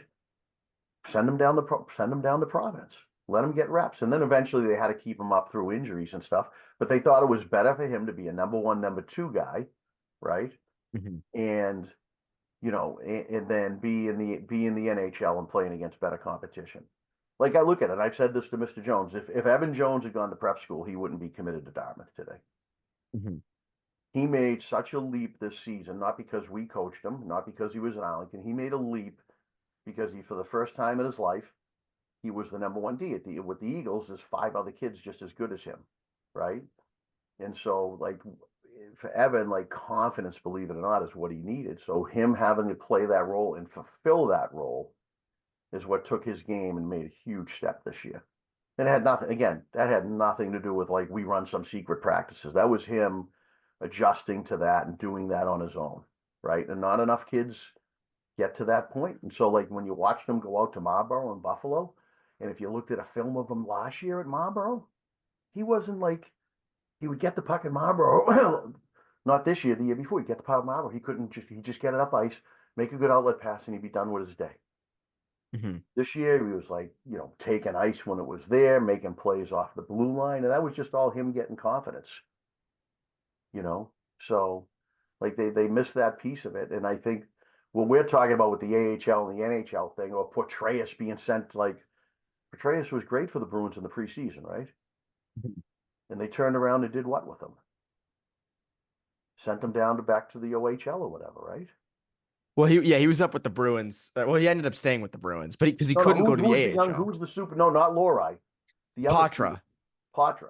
Send him down to Providence. Let him get reps. And then eventually they had to keep him up through injuries and stuff. But they thought it was better for him to be a number one, number two guy, right? Mm-hmm. And and then be in the NHL and playing against better competition. Like, I look at it, I've said this to Mr. Jones. If Evan Jones had gone to prep school, he wouldn't be committed to Dartmouth today. Mm-hmm. He made such a leap this season, not because we coached him, not because he was in Arlington. He made a leap because for the first time in his life, he was the number one D. With the Eagles, there's 5 other kids just as good as him, right? And so, like, for Evan, like, confidence, believe it or not, is what he needed. So him having to play that role and fulfill that role is what took his game and made a huge step this year. And it had nothing, again, that had nothing to do with like we run some secret practices. That was him adjusting to that and doing that on his own, right? And not enough kids get to that point. And so, like, when you watched him go out to Marlboro and Buffalo, and if you looked at a film of him last year at Marlboro, he wasn't like, he would get the puck in Marlboro. Not this year, the year before. He'd get the puck in Marlboro. He'd just get it up ice, make a good outlet pass, and he'd be done with his day. Mm-hmm. This year, he was like, taking ice when it was there, making plays off the blue line. And that was just all him getting confidence, So, like, they missed that piece of it. And I think what we're talking about with the AHL and the NHL thing, or Portreus being sent, like, Portreus was great for the Bruins in the preseason, right? And they turned around and did what with him? Sent him back to the OHL or whatever, right? Well, he was up with the Bruins. Well, he ended up staying with the Bruins, but because he No, couldn't go to the AHL. Who's the super? No, not Lori. The other Patra. Patra.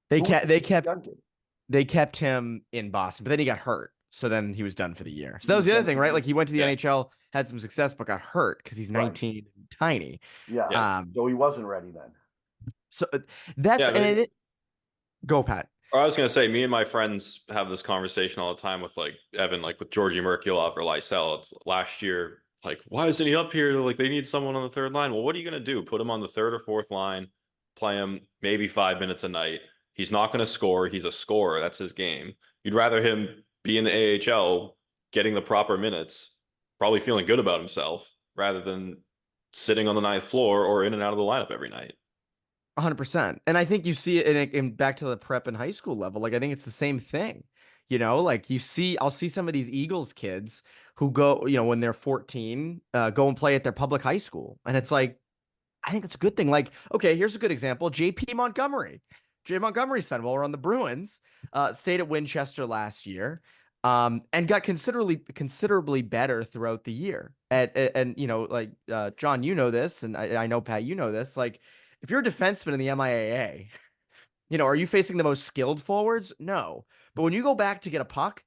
They kept they kept him in Boston, but then he got hurt. So then he was done for the year. So He that was was the other done thing, for the right? year. Like he went to the Yeah. NHL, had some success, but got hurt because he's Right. 19 and tiny. Yeah. Yeah. So he wasn't ready then. So that's Yeah. and it, go Pat. Or I was gonna say, me and my friends have this conversation all the time with like Evan, like with Georgi Merkulov or Lysell. It's last year, like, why isn't he up here? Like, they need someone on the third line. Well, what are you gonna do? Put him on the third or fourth line, play him maybe 5 minutes a night. He's not gonna score. He's a scorer. That's his game. You'd rather him be in the AHL, getting the proper minutes, probably feeling good about himself, rather than sitting on the ninth floor or in and out of the lineup every night. 100%. And I think you see it in back to the prep and high school level. Like I think it's the same thing. Like I'll see some of these Eagles kids who go, when they're 14, go and play at their public high school. And it's like, I think it's a good thing. Like, okay, here's a good example. JP Montgomery. Jay Montgomery's son, while we're on the Bruins, stayed at Winchester last year, and got considerably better throughout the year. And John, you know this, and I know Pat, you know this. Like, if you're a defenseman in the MIAA, are you facing the most skilled forwards? No. But when you go back to get a puck,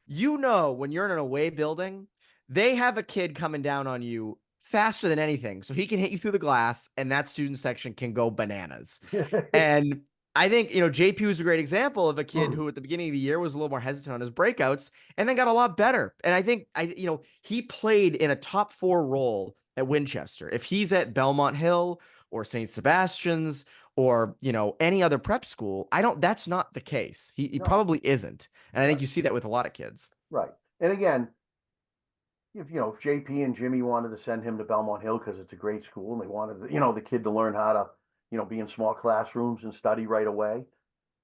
when you're in an away building, they have a kid coming down on you faster than anything. So he can hit you through the glass, and that student section can go bananas. And I think, JP was a great example of a kid who at the beginning of the year was a little more hesitant on his breakouts and then got a lot better. And I think he played in a top 4 role at Winchester. If he's at Belmont Hill or St. Sebastian's or, any other prep school, that's not the case. He No. probably isn't. And I think Right. you see that with a lot of kids. Right. And again, if JP and Jimmy wanted to send him to Belmont Hill because it's a great school and they wanted the kid to learn how to be in small classrooms and study right away,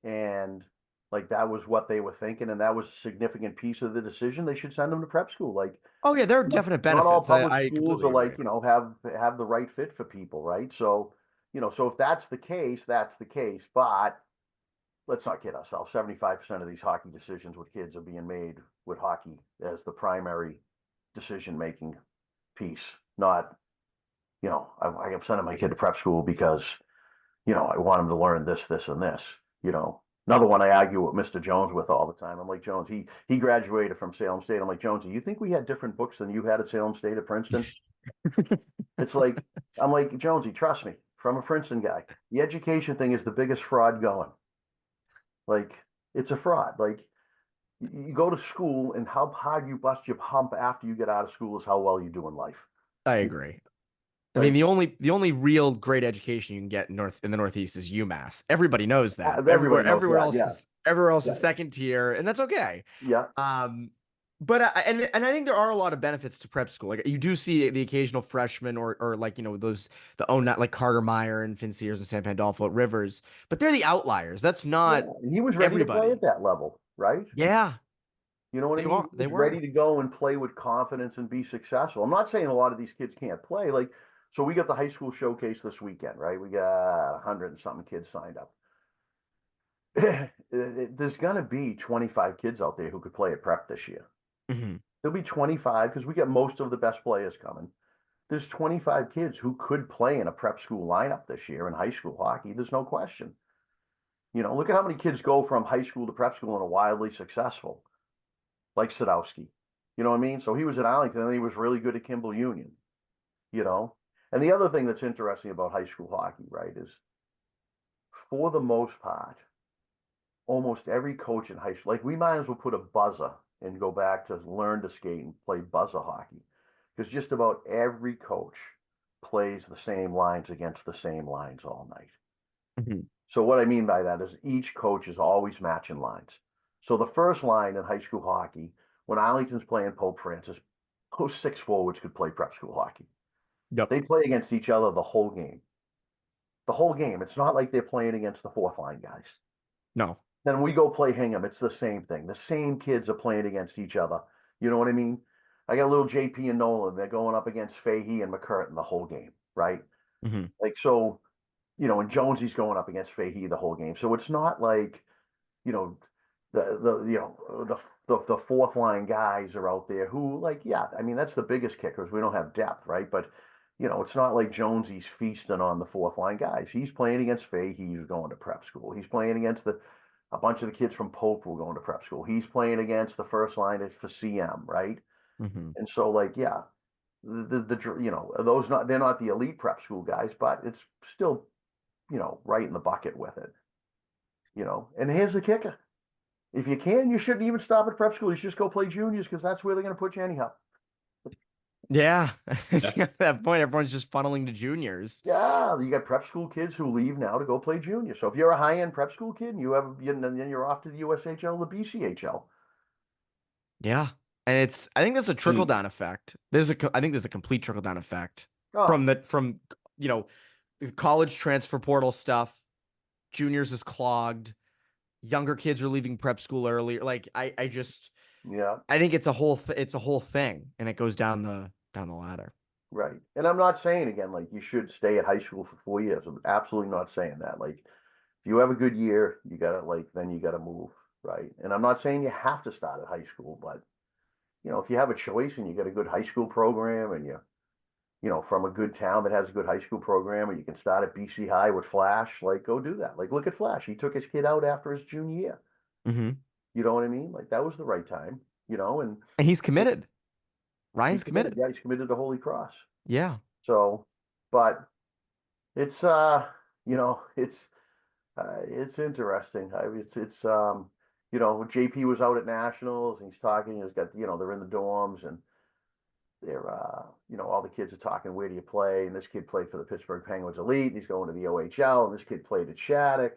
and like that was what they were thinking, and that was a significant piece of the decision, they should send him to prep school. Like, Oh yeah, there are definite not all benefits. public I schools completely are like, agree. have the right fit for people, right? So so if that's the case, that's the case. But let's not kid ourselves. 75% of these hockey decisions with kids are being made with hockey as the primary decision making piece, not, I am sending my kid to prep school because, I want him to learn this, this, and this, Another one I argue with Mr. Jones with all the time. I'm like, Jones, he graduated from Salem State. I'm like, Jones, do you think we had different books than you had at Salem State at Princeton? It's like, I'm like, Jonesy, trust me, from a Princeton guy, the education thing is the biggest fraud going. Like, it's a fraud. Like, you go to school and how hard you bust your hump after you get out of school is how well you do in life. I agree. I mean, Like, the only real great education you can get in the Northeast is UMass. Everybody knows that. everybody knows Everywhere that. else Yeah. is Yeah. second tier, and that's okay. Yeah. But I think there are a lot of benefits to prep school. Like you do see the occasional freshman or like those the own not like Carter Meyer and Finn Sears and Sam Pandolfo at Rivers, but they're the outliers. That's Yeah. not And he was ready to play everybody. at that level, right? Yeah, You know what I mean? He They was ready were. to go and play with confidence and be successful. I'm not saying a lot of these kids can't play. Like, so we got the high school showcase this weekend, right? We got 100 and something kids signed up. There's going to be 25 kids out there who could play at prep this year. Mm-hmm. There'll be 25 because we get most of the best players coming. There's 25 kids who could play in a prep school lineup this year in high school hockey. There's no question. Look at how many kids go from high school to prep school and are wildly successful, like Sadowski. You know what I mean? So he was at Arlington and he was really good at Kimball Union, And the other thing that's interesting about high school hockey, right, is for the most part, almost every coach in high school, like we might as well put a buzzer and go back to learn to skate and play buzzer hockey because just about every coach plays the same lines against the same lines all night. Mm-hmm. So what I mean by that is each coach is always matching lines. So the first line in high school hockey, when Arlington's playing Pope Francis, those 6 forwards could play prep school hockey. Yep. They play against each other the whole game. The whole game. It's not like they're playing against the fourth line guys. No. Then we go play Hingham. It's the same thing. The same kids are playing against each other. You know what I mean? I got little JP and Nolan. They're going up against Fahey and McCurtain the whole game, right? Mm-hmm. Like, so, and Jonesy's going up against Fahey the whole game. So it's not like, the fourth line guys are out there who, like, yeah, I mean, that's the biggest kickers. We don't have depth, right? But, it's not like Jonesy's feasting on the fourth line guys. He's playing against Fahey. He's going to prep school. He's playing against the A bunch of the kids from Polk were going to prep school. He's playing against the first line for CM, right? Mm-hmm. And so, like, yeah, those they're not the elite prep school guys, but it's still, right in the bucket with it, And here's the kicker: if you can, you shouldn't even stop at prep school. You should just go play juniors because that's where they're going to put you anyhow. Yeah. Yeah. At that point, everyone's just funneling to juniors. Yeah, you got prep school kids who leave now to go play junior. So if you're a high end prep school kid, then you're off to the USHL, the BCHL. Yeah. And I think there's a trickle And down effect. I think there's a complete trickle down effect Oh, from, you know, the college transfer portal stuff. Juniors is clogged. Younger kids are leaving prep school earlier. Like yeah, I think it's a whole thing, and it goes down the ladder. right. And I'm not saying again like you should stay at high school for 4 years. I'm absolutely not saying that. Like if you have a good year, you gotta then you gotta move, right? And I'm not saying you have to start at high school, but if you have a choice and you get a good high school program and from a good town that has a good high school program, and you can start at BC High with Flash, like go do that. Like look at Flash. He took his kid out after his junior year. Mm-hmm. You know what I mean? Like that was the right time, and And he's committed. he's Ryan's committed. committed. Yeah, he's committed to Holy Cross. Yeah. So, but it's it's interesting. JP was out at nationals and he's talking. He's got they're in the dorms and they're all the kids are talking. Where do you play? And this kid played for the Pittsburgh Penguins elite. And he's going to the OHL. And this kid played at Shattuck.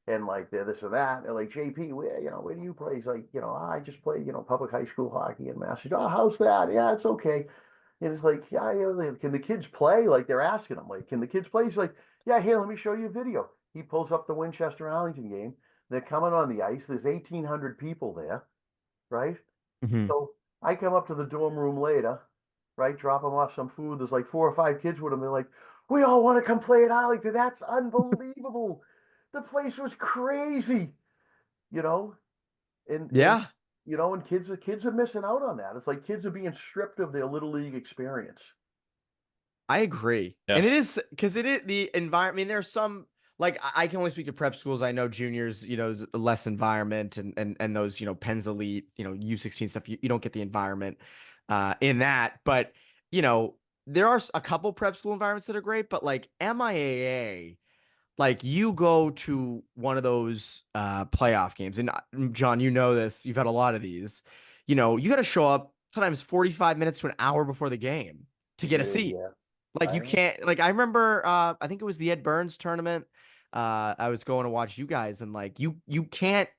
And like they're this and that. They're like JP, where do you play? He's like, I just play public high school hockey in Mass. Oh, how's that? Yeah, it's okay. And it's like, yeah, can the kids play? Like they're asking him, like, can the kids play? He's like, yeah, here, let me show you a video. He pulls up the Winchester Arlington game. They're coming on the ice. There's 1,800 people there, right? Mm-hmm. So I come up to the dorm room later, right? Drop them off some food. There's like 4 or 5 kids with them. They're like, we all want to come play at Arlington. That's unbelievable. The place was crazy, you know, and Yeah. and kids are missing out on that. It's like kids are being stripped of their little league experience. I agree. And yeah, it is because it is the environment. I mean, there's some like I can only speak to prep schools. I know juniors, is less environment and those, Penn's elite, U16 stuff. You don't get the environment in that. But, there are a couple prep school environments that are great, but like MIAA, like you go to one of those playoff games, and John, you know this, you've had a lot of these. You got to show up sometimes 45 minutes to an hour before the game to get a Yeah, seat. yeah. Like I you know. can't like I remember I think it was the Ed Burns tournament. I was going to watch you guys and like you can't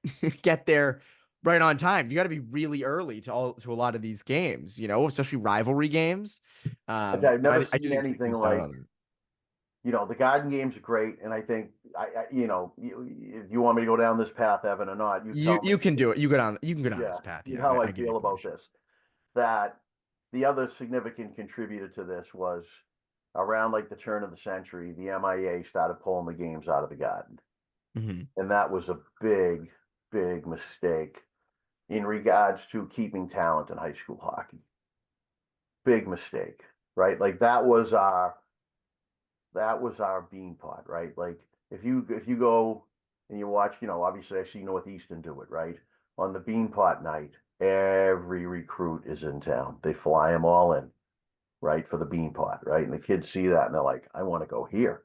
get there right on time. You got to be really early to a lot of these games, especially rivalry games. I've And never I do seen think kids anything missed out like, on it. the Garden games are great, and I think if you want me to go down this path, Evan, or not, you tell You me. can do it. You can go down Yeah, this path. you know Yeah, how I I give you feel about permission. this. That the other significant contributor to this was around like the turn of the century, the MIA started pulling the games out of the Garden, Hmm. and that was a big, big mistake in regards to keeping talent in high school hockey. Big mistake, right? Like that was our bean pot, right? Like if you go and you watch, obviously I see Northeastern do it, right? On the bean pot night, every recruit is in town. They fly them all in, right, for the bean pot, right? And the kids see that and they're like, I want to go here.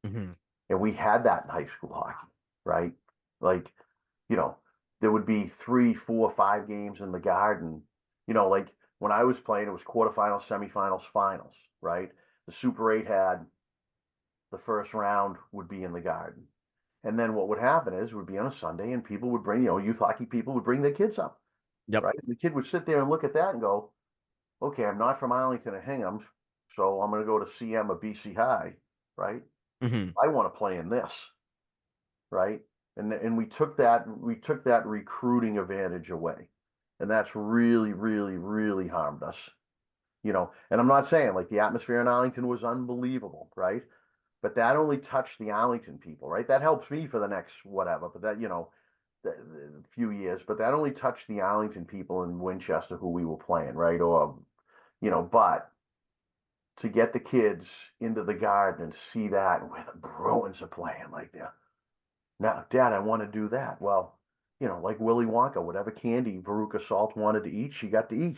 Hmm. And we had that in high school hockey, right? Like, you know, there would be 3, 4, 5 games in the Garden. Like when I was playing, it was quarterfinals, semifinals, finals, right? The Super 8 had the first round would be in the Garden. And then what would happen is it would be on a Sunday and people would bring, youth hockey people would bring their kids up, Yep. right? And the kid would sit there and look at that and go, okay, I'm not from Arlington or Hingham, so I'm going to go to CM or BC High, right? Hmm. I want to play in this, right? And we took that recruiting advantage away. And that's really, really, really harmed us. And I'm not saying like the atmosphere in Arlington was unbelievable, right? But that only touched the Arlington people, right? That helps me for the next whatever, but that, the few years, but that only touched the Arlington people in Winchester who we were playing, right? Or, but to get the kids into the Garden and see that and where the Bruins are playing like that. Now, Dad, I want to do that. Well, you know, like Willy Wonka, whatever candy Veruca Salt wanted to eat, she got to eat.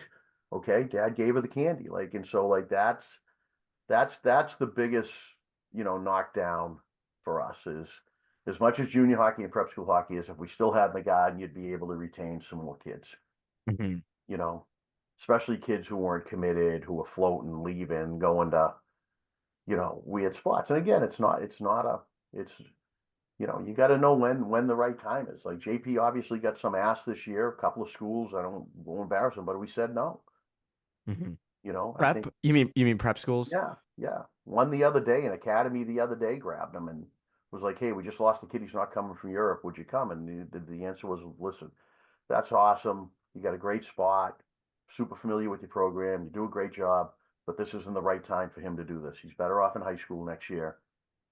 Okay, Dad gave her the candy, like, and so like that's the biggest, you know, knockdown for us is as much as junior hockey and prep school hockey is, if we still had the garden, you'd be able to retain some more kids, Mhm. you know, especially kids who weren't committed, who were floating, leaving, going to, you know, weird spots. And again, it's you know, you got to know when the right time is. Like JP obviously got some ass this year, a couple of schools. I don't won't embarrass them, but we said no. Mhm. You know, I Prep? think You mean prep schools? yeah, yeah. One the other day, an academy the other day grabbed him and was like, "Hey, we just lost a kid. He's not coming from Europe. Would you come?" And the answer was, "Listen, that's awesome. You got a great spot. Super familiar with your program. You do a great job, but this isn't the right time for him to do this. He's better off in high school next year,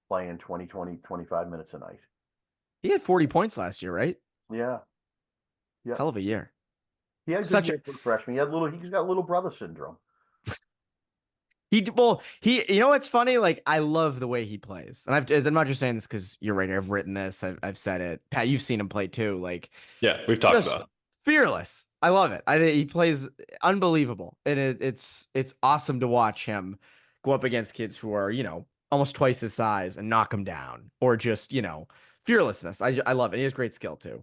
playing 20, 20, 25 minutes a night." He had 40 points last year, right? Yeah, yeah. Hell of a year. He had a good Such a year for a freshman. He's got little brother syndrome. well, you know what's funny? Like I love the way he plays. And I'm not just saying this because you're right here. I've written this. I've said it. Pat, you've seen him play too. Like Yeah, we've talked just about it. fearless. I love it. I think he plays unbelievable. And it's awesome to watch him go up against kids who are, you know, almost twice his size and knock him down or just, you know, fearlessness. I love it. He has great skill too.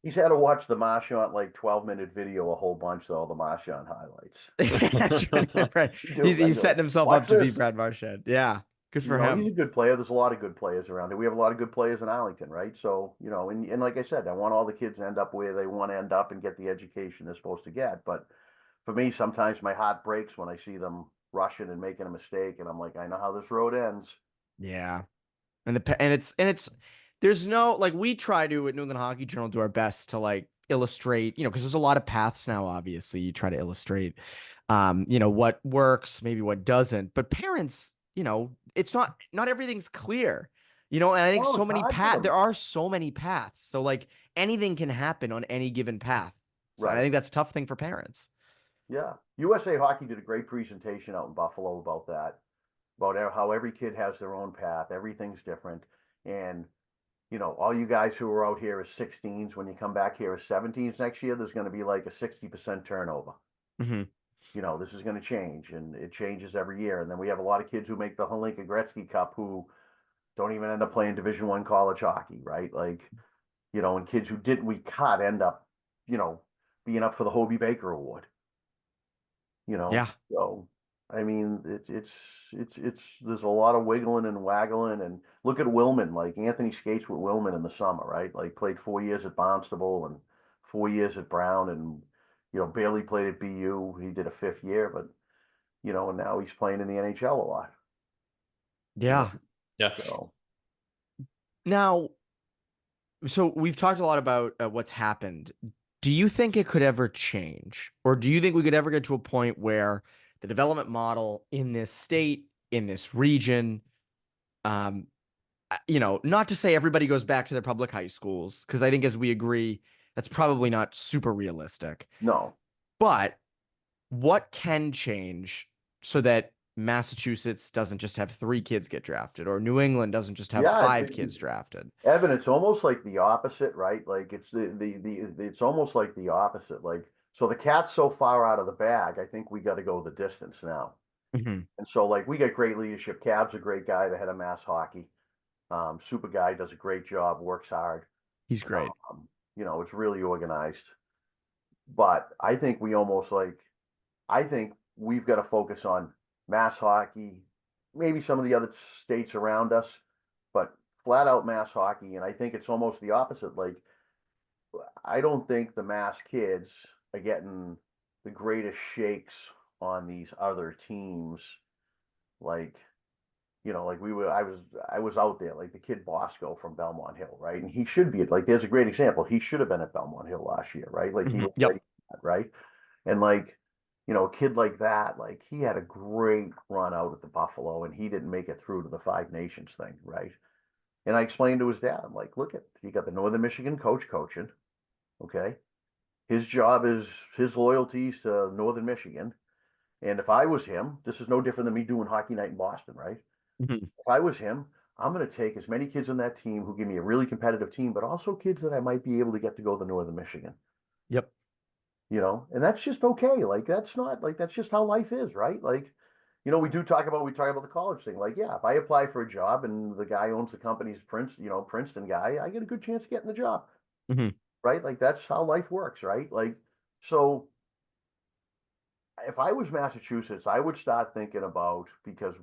He's had to watch the Marchand like 12-minute video a whole bunch, though, the Marchand highlights. That's right. I He's go, setting himself up watch to be this. Brad Marchand. Yeah. Good You for know, he's him. a good player. There's a lot of good players around here. We have a lot of good players in Arlington, right? So, you know, and like I said, I want all the kids to end up where they want to end up and get the education they're supposed to get. But for me, sometimes my heart breaks when I see them rushing and making a mistake. And I'm like, I know how this road ends. Yeah. And it's there's no like we try to at New England Hockey Journal do our best to like illustrate, you know, because there's a lot of paths now, obviously. You try to illustrate you know, what works, maybe what doesn't. But parents, you know, it's not everything's clear. You know, and I think Oh, it's hard for there them. are so many paths. So like anything can happen on any given path. So I Right. think that's a tough thing for parents. Yeah. USA Hockey did a great presentation out in Buffalo about that, about how every kid has their own path. Everything's different. And, you know, all you guys who are out here as 16s, when you come back here as 17s next year, there's going to be like a 60% turnover. Hmm. You know, this is going to change and it changes every year. And then we have a lot of kids who make the Holinka Gretzky Cup who don't even end up playing Division I college hockey, right? Like, you know, and kids who didn't we cut end up, you know, being up for the Hobie Baker Award, you know. Yeah. So I mean, it's there's a lot of wiggling and waggling and look at Willman, like Anthony skates with Willman in the summer, right? Like played 4 years at Barnstable and 4 years at Brown and you know, barely played at BU. He did a fifth year, but you know, and now he's playing in the NHL a lot, you know. Yeah. Yeah. So Now, so we've talked a lot about what's happened. Do you think it could ever change? Or do you think we could ever get to a point where the development model in this state, in this region, um, you know, not to say everybody goes back to their public high schools, because I think as we agree, that's probably not super realistic. no. But what can change so that Massachusetts doesn't just have three kids get drafted, or New England doesn't just have Yeah, five kids drafted? Evan, it's almost like the opposite, right? Like it's it's almost like the opposite. Like so the cat's so far out of the bag, I think we got to go the distance now. Mhm. And so like we got great leadership. Cav's a great guy, the head of Mass Hockey. Super guy, does a great job, works hard. He's great. You know, it's really organized. But I think we almost like I think we've got to focus on Mass Hockey, maybe some of the other states around us, but flat out Mass Hockey. And I think it's almost the opposite. Like I don't think the Mass kids are getting the greatest shakes on these other teams. Like, you know, like I was out there, like the kid Bosco from Belmont Hill, right? And he should be like, there's a great example. He should have been at Belmont Hill last year, right? Like he Mhm. was ready, Yep. for that, right? And like, you know, a kid like that, like he had a great run out at the Buffalo and he didn't make it through to the Five Nations thing, right? And I explained to his dad, I'm like, look at you got the Northern Michigan coach coaching, okay? His job is his loyalties to Northern Michigan. And if I was him, this is no different than me doing hockey night in Boston, right? Mhm. If I was him, I'm going to take as many kids on that team who give me a really competitive team, but also kids that I might be able to get to go to Northern Michigan. Yep. And that's just okay. Like, that's not like, that's just how life is, right? Like, we talk about the college thing. Like, yeah, if I apply for a job and the guy owns the company's Princeton guy, I get a good chance of getting the job, Hmm. right? Like, that's how life works, right? Like, so if I was Massachusetts, I would start thinking about, because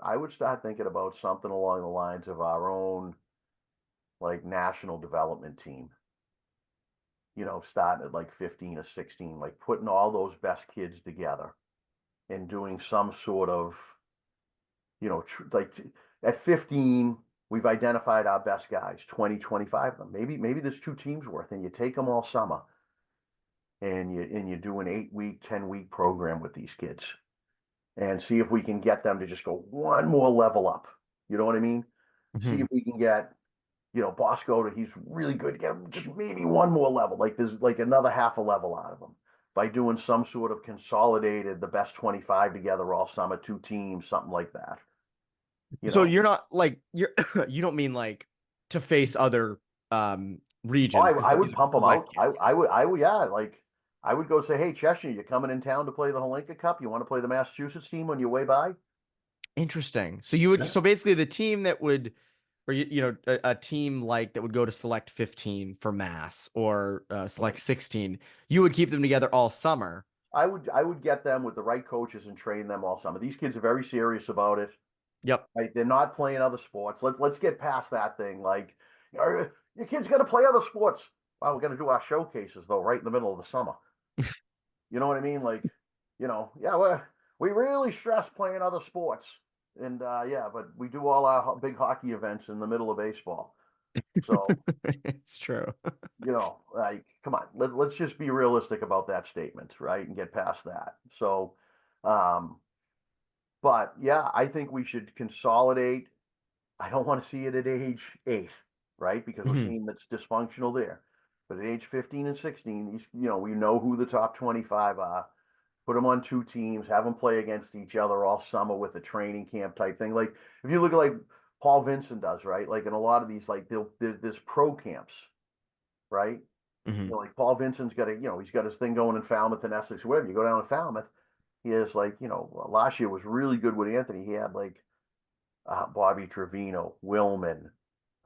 I would start thinking about something along the lines of our own like national development team, starting at like 15 or 16, like putting all those best kids together and doing some sort of, at 15, we've identified our best guys, 20, 25 of them. Maybe there's two teams worth, and you take them all summer and you do an 8-week, 10-week program with these kids and see if we can get them to just go one more level up. You know what I mean? See Hmm. if we can get, Bosco, he's really good. Get him just maybe one more level. Like there's like another half a level out of him by doing some sort of consolidated, the best 25 together all summer, two teams, something like that. You So know, you're not like you don't mean like to face other oh, regions because I would these are pump them out. select camps. Yeah, like I would go say, hey, Cheshire, you coming in town to play the Holinka Cup? You want to play the Massachusetts team on your way by? Interesting. So you would Yeah. so basically the team that would or a team like that would go to select 15 for mass or select 16, you would keep them together all summer. I would get them with the right coaches and train them all summer. These kids are very serious about it. Yep. Right? They're not playing other sports. Let's get past that thing. Like, your kid's got to play other sports. Well, we're going to do our showcases though, right in the middle of the summer. You know what I mean? Like, yeah, we really stress playing other sports, and yeah, but we do all our big hockey events in the middle of baseball. So, It's true. like, come on, let's just be realistic about that statement, right, and get past that. So, um, but yeah, I think we should consolidate. I don't want to see it at age 8, right? Because we're Mhm. seeing that's dysfunctional there. But at age 15 and 16, we know who the top 25 are. Put them on two teams, have them play against each other all summer with a training camp type thing. Like if you look at like Paul Vincent does, right? Like in a lot of these, like there's pro camps, right? Mhm. Like Paul Vincent's got he's got his thing going in Falmouth and Essex, whatever. You go down to Falmouth, he has like, last year was really good with Anthony. He had like Bobby Trevino, Willman,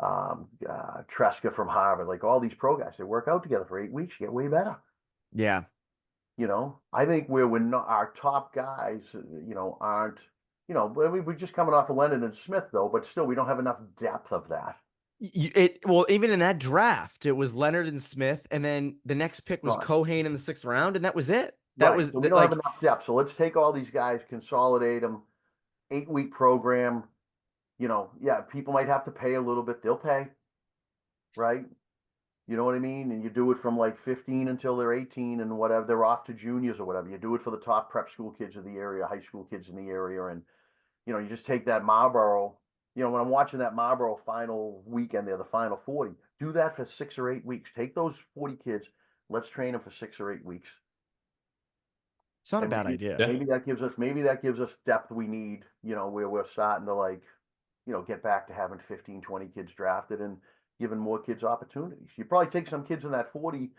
Tresca from Harvard, like all these pro guys. They work out together for 8 weeks, get way better. Yeah. I think where we're not, our top guys, aren't, we're just coming off of Leonard and Smith though, but still we don't have enough depth of that. Well, even in that draft, it was Leonard and Smith, and then the next pick was Gone. Cohane in the 6th round, and that was it. That Right. was So we don't have like, enough depth. So let's take all these guys, consolidate them, 8-week program. Yeah, people might have to pay a little bit. They'll pay, right? You know what I mean? And you do it from like 15 until they're 18 and whatever, they're off to juniors or whatever. You do it for the top prep school kids of the area, high school kids in the area. And, you just take that Marlboro, when I'm watching that Marlboro final weekend there, the final 40, do that for 6 or 8 weeks. Take those 40 kids, let's train them for 6 or 8 weeks. it's not a And bad maybe, idea. Yeah. maybe that gives us depth we need, where we're starting to like, get back to having 15, 20 kids drafted and giving more kids opportunities. You probably take some kids in that 40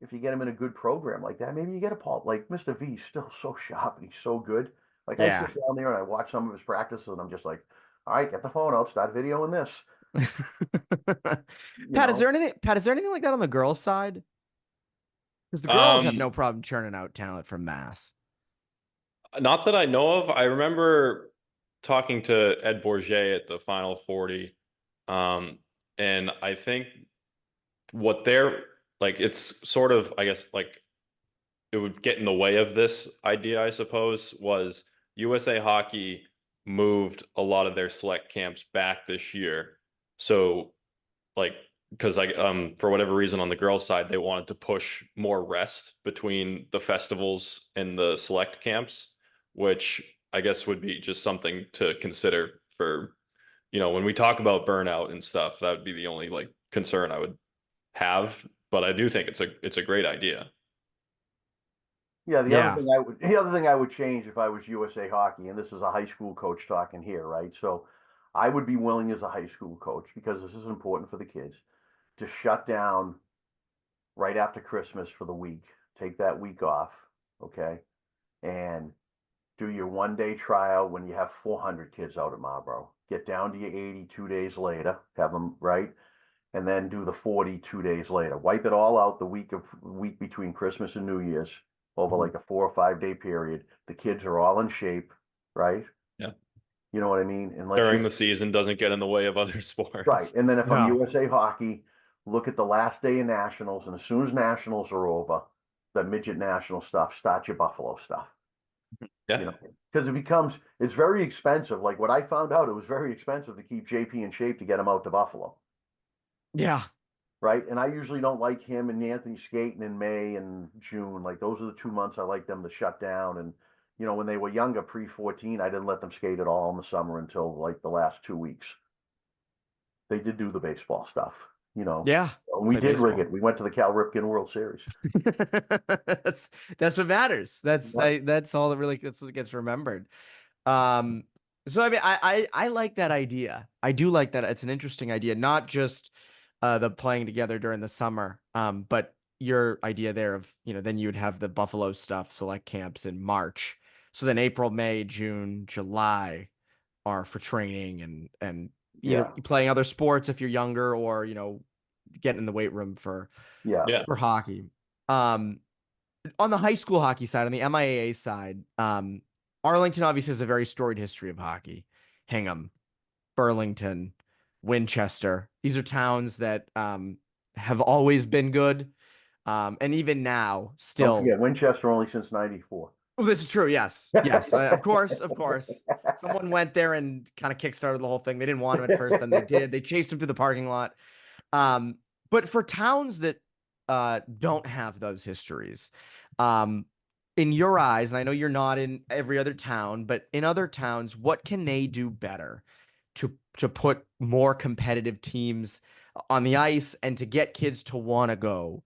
if you get them in a good program like that. Maybe you get a Paul, like Mr. V, he's still so sharp and he's so good. Like I Yeah. sit down there and I watch some of his practices and I'm just like, all right, get the phone out, start videoing this. You Pat, know, Pat, is there anything like that on the girls' side? Because the girls have Um, no problem churning out talent from mass. Not that I know of. I remember talking to Ed Bourget at the Final 40. Um, and I think what they're like, it's sort of, I guess, like it would get in the way of this idea, I suppose, was USA Hockey moved a lot of their select camps back this year. So like because for whatever reason on the girls side they wanted to push more rest between the festivals and the select camps, which I guess would be just something to consider for when we talk about burnout and stuff. That would be the only like concern I would have, but I do think it's a great idea. yeah. Yeah. The other thing I would change if I was USA Hockey, and this is a high school coach talking here, right? So I would be willing as a high school coach, because this is important for the kids, to shut down right after Christmas for the week. Take that week off, okay? And do your 1 day trial when you have 400 kids out at Marlboro. Get down to your 80 2 days later, have them, right? And then do the 40 2 days later. Wipe it all out the week between Christmas and New Year's over like a 4 or 5 day period. The kids are all in shape, right? Yeah. You know what I mean? And let During you the season doesn't get in the way of other right. sports. And then if I'm No. USA Hockey, look at the last day of nationals, and as soon as nationals are over, the midget national stuff, start your Buffalo stuff. Yeah. Because it's very expensive. Like what I found out, it was very expensive to keep JP in shape to get him out to Buffalo. Yeah. Right. And I usually don't like him and Anthony skating in May and June. Like those are the 2 months I like them to shut down. And, when they were younger, pre-14, I didn't let them skate at all in the summer until like the last 2 weeks. They did do the baseball stuff. Yeah. We Play did rig baseball. it. We went to the Cal Ripken World Series. That's what matters. That's all that really that's what gets remembered. Um, so I mean, I like that idea. I do like that. It's an interesting idea, not just the playing together during the summer, but your idea there of, then you would have the Buffalo stuff, select camps in March. So then April, May, June, July are for training and Yeah. playing other sports if you're younger, or getting in the weight room for Yeah. Yeah. hockey. Um, on the high school hockey side, on the MIAA side, Arlington obviously has a very storied history of hockey. Hingham, Burlington, Winchester. These are towns that have always been good. And even now, Don't still. forget, Winchester only since '94. Oh, this is true. Yes. Yes. Of course. Of course. Someone went there and kind of kickstarted the whole thing. They didn't want him at first, then they did. They chased him through the parking lot. But for towns that don't have those histories, um, in your eyes, and I know you're not in every other town, but in other towns, what can they do better to put more competitive teams on the ice and to get kids to want to go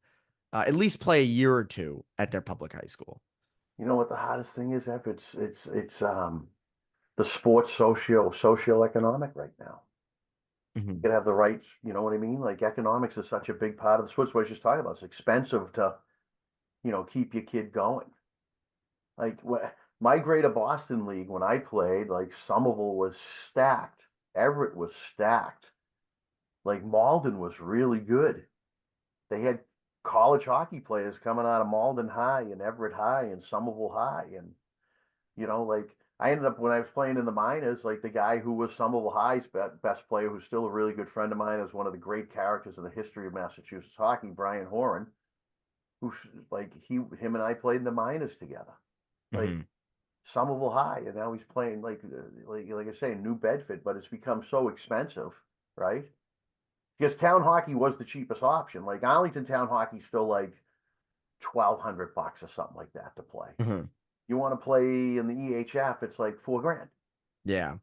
at least play a year or two at their public high school? You know what the hardest thing is, Ev? It's the sports socioeconomic right now. Mhm. You gotta have the right, you know what I mean? Like economics is such a big part of the sports. What I was just talking about. It's expensive to, keep your kid going. Like my Greater Boston League, when I played, like Somerville was stacked, Everett was stacked, like Malden was really good. They had college hockey players coming out of Malden High and Everett High and Somerville High, and like I ended up when I was playing in the minors, like the guy who was Somerville High's best player, who's still a really good friend of mine, is one of the great characters in the history of Massachusetts hockey, Brian Horan, who like him and I played in the minors together, like Mhm. Somerville High, and now he's playing like I say, New Bedford, but it's become so expensive, right? Because town hockey was the cheapest option. Like Arlington town hockey's still like $1,200 or something like that to play. Mhm. You want to play in the EHF, it's like $4,000. Yeah.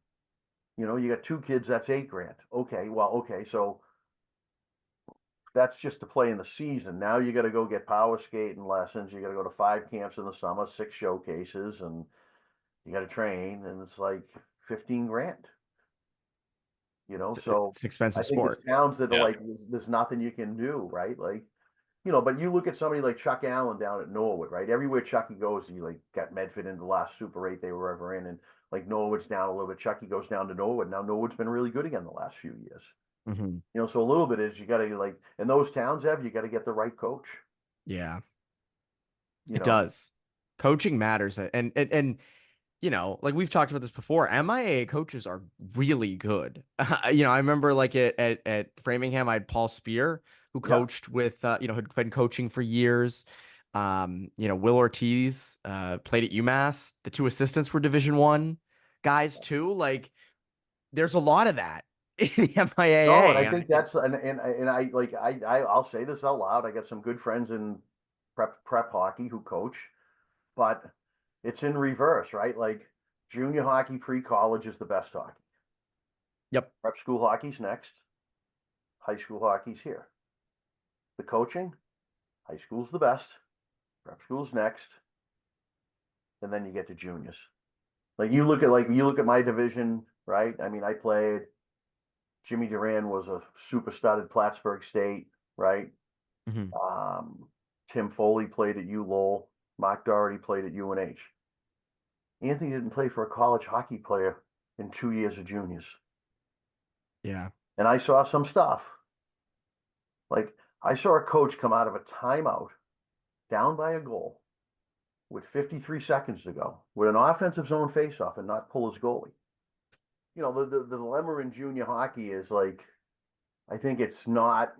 You got two kids, that's $8,000. Okay, well, okay, so that's just to play in the season. Now you got to go get power skating lessons. You got to go to 5 camps in the summer, 6 showcases, and you got to train, and it's like $15,000. So It's an I expensive think sport. it's towns that are Yeah. like, there's nothing you can do, right? Like, but you look at somebody like Chuck Allen down at Norwood, right? Everywhere Chucky goes, he like got Medford into the last Super 8 they were ever in, and like Norwood's down a little bit. Chucky goes down to Norwood. Now Norwood's been really good again the last few years. Mhm. So a little bit is you got to like in those towns, Ev, you got to get the right coach. Yeah, You it know, does. Coaching matters. And like we've talked about this before, MIA coaches are really good. I remember like at Framingham, I had Paul Spear, who yeah, coached with, had been coaching for years. Will Ortiz played at UMass. The two assistants were Division I guys too. Like there's a lot of that in the no, and MIAA. I think that's and I like I'll say this out loud. I got some good friends in prep hockey who coach, but it's in reverse, right? Like junior hockey, pre-college is the best hockey. Yep. Prep school hockey's next. High school hockey's here. The coaching, high school's the best. Prep school's next, and then you get to juniors. Like you look at my division, right? I mean, I played Jimmy Duran was a super stud at Plattsburgh State, right? Hmm. Tim Foley played at U Lowell. Mark Doherty played at UNH. Anthony didn't play for a college hockey player in 2 years of juniors. Yeah. And I saw some stuff. Like, I saw a coach come out of a timeout down by a goal with 53 seconds to go with an offensive zone faceoff and not pull his goalie. You know, the dilemma in junior hockey is like, I think it's not,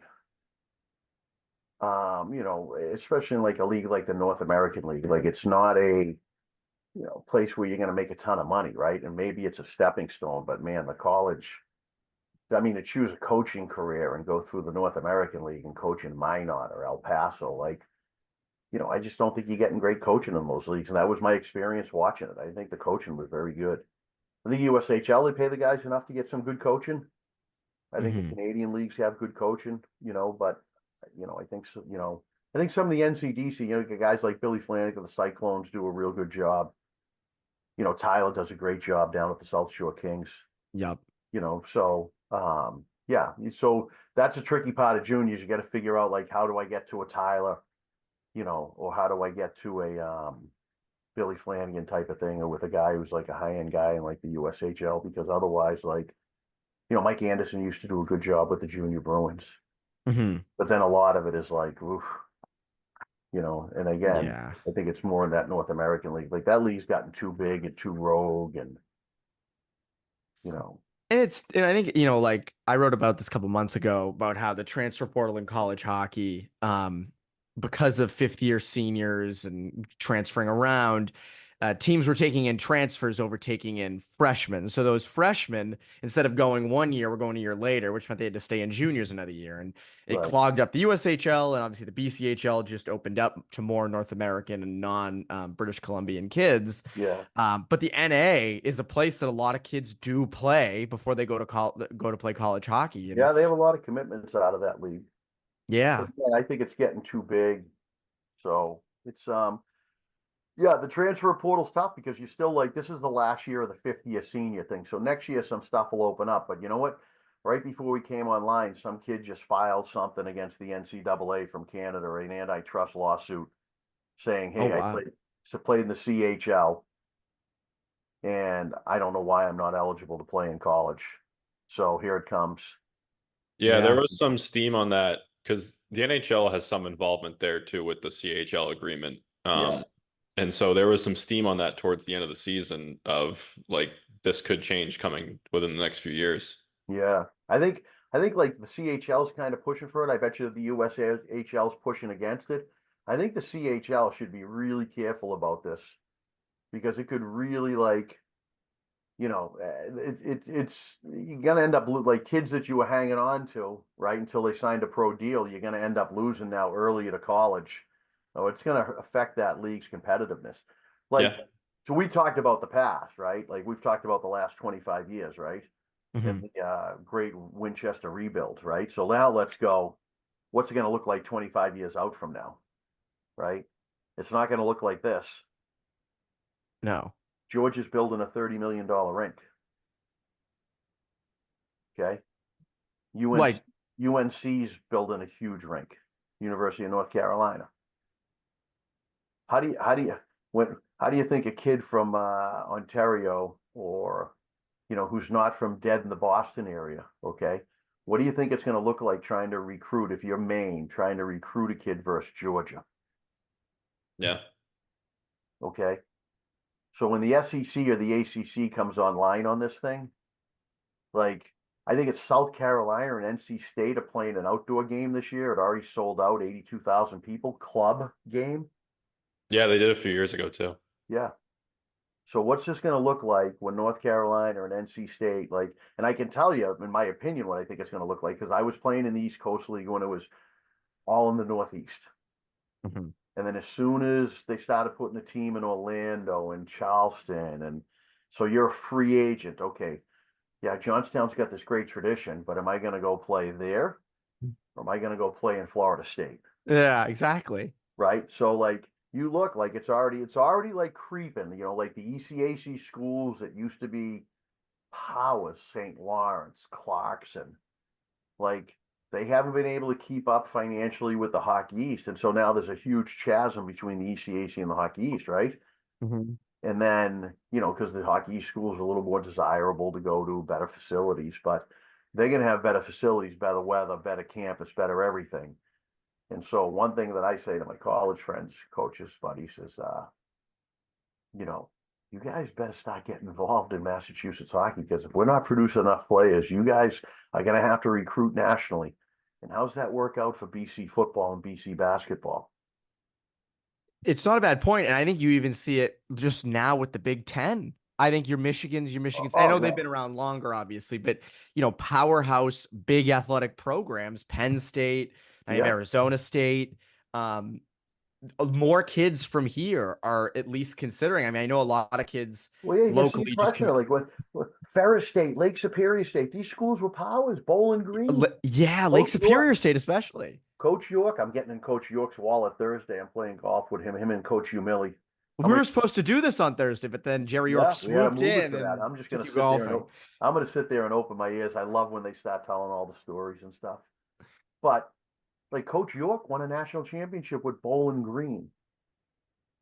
you know, especially in like a league like the North American League, like it's not a, you know, place where you're going to make a ton of money, right? And maybe it's a stepping stone, but man, the college, I mean, to choose a coaching career and go through the North American League and coach in Minot or El Paso, like, you know, I just don't think you're getting great coaching in those leagues. And that was my experience watching it. I think the coaching was very good. I think USHL, they pay the guys enough to get some good coaching. I think the Hmm. Canadian leagues have good coaching, you know, but, you know, I think so, you know, I think some of the NCDC, you know, guys like Billy Flanagan, the Cyclones do a real good job. You know, Tyler does a great job down at the South Shore Kings, Yep. you know, so, yeah, so that's a tricky part of juniors. You got to figure out like, how do I get to a Tyler, you know, or how do I get to a, Billy Flanagan type of thing, or with a guy who's like a high end guy in like the USHL, because otherwise, like, you know, Mike Anderson used to do a good job with the junior Bruins, Hmm. but then a lot of it is like, oof, you know, and again, Yeah. I think it's more in that North American league. Like that league's gotten too big and too rogue, and you know, And I think, you know, like I wrote about this a couple months ago about how the transfer portal in college hockey, because of fifth year seniors and transferring around, teams were taking in transfers over taking in freshmen. So those freshmen, instead of going 1 year, were going a year later, which meant they had to stay in juniors another year. And it right, clogged up the USHL, and obviously the BCHL just opened up to more North American and non British Columbian kids. yeah, But the NA is a place that a lot of kids do play before they go to play college hockey. And yeah, they have a lot of commitments out of that league. But yeah. again, I think it's getting too big, so it's yeah, the transfer portal's tough because you're still like, this is the last year of the fifth year senior thing. So next year, some stuff will open up. But you know what? Right before we came online, some kid just filed something against the NCAA from Canada, an antitrust lawsuit, saying, Oh "Hey, wow. played in the CHL, and I don't know why I'm not eligible to play in college. So here it comes." Yeah, there Yeah. was some steam on that because the NHL has some involvement there too with the CHL agreement. Yeah, And so there was some steam on that towards the end of the season of like this could change coming within the next few years. yeah. I think like the CHL's kind of pushing for it. I bet you the USHL's pushing against it. I think the CHL should be really careful about this because it could really like, you know, it's you're gonna end up like kids that you were hanging on to right until they signed a pro deal. You're gonna end up losing now early to college. So it's gonna affect that league's competitiveness. Like, Yeah. so we talked about the past, right? Like we've talked about the last 25 years, right? And Hmm. the great Winchester rebuilds, right? So now let's go. What's it gonna look like 25 years out from now, right? It's not gonna look like this. No. George is building a $30 million rink. Okay. UNC, Like, UNC's building a huge rink. University of North Carolina. How do you think a kid from Ontario, or who's not from dead in the Boston area, okay? What do you think it's going to look like trying to recruit, if you're Maine, trying to recruit a kid versus Georgia? Yeah. Okay. So when the SEC or the ACC comes online on this thing, like, I think it's South Carolina and NC State are playing an outdoor game this year. It already sold out, 82,000 people, club game. Yeah, they did a few years ago too. Yeah. So what's this going to look like when North Carolina or an NC State, like, and I can tell you, in my opinion, what I think it's going to look like, because I was playing in the East Coast League when it was all in the Northeast. mhm. And then as soon as they started putting a team in Orlando and Charleston, and so you're a free agent, okay, yeah, Johnstown's got this great tradition, but am I going to go play there, or am I going to go play in Florida State? Yeah, exactly. Right? So like, you look like it's already like creeping, like the ECAC schools that used to be Powers, St. Lawrence, Clarkson. Like, they haven't been able to keep up financially with the Hockey East. And so now there's a huge chasm between the ECAC and the Hockey East, right? Mhm. And then, because the Hockey East schools are a little more desirable to go to, better facilities, but they're going to have better facilities, better weather, better campus, better everything. And so one thing that I say to my college friends, coaches, buddies is, you know, you guys better start getting involved in Massachusetts hockey, because if we're not producing enough players, you guys are going to have to recruit nationally. And how's that work out for BC football and BC basketball? It's not a bad point, and I think you even see it just now with the Big Ten. I think your Michigans. I Oh, know they've yeah. been around longer, obviously, but powerhouse, big athletic programs. Penn State, I have Yeah. Arizona State. Um, more kids from here are at least considering. I mean, I know a lot of kids Well, yeah, you see locally just freshmen like what Ferris State, Lake Superior State, these schools were powers, Bowling Green, yeah, Lake Coach York. Superior State especially. Coach York, I'm getting in Coach York's wallet Thursday. I'm playing golf with him and Coach Humilly. How We many? were supposed to do this on Thursday, but then Jerry York Yeah, we had to swooped move it in to that. and I'm just took gonna you sit there and golfing. I'm gonna sit there and open my ears. I love when they start telling all the stories and stuff. But like Coach York won a national championship with Bowling Green.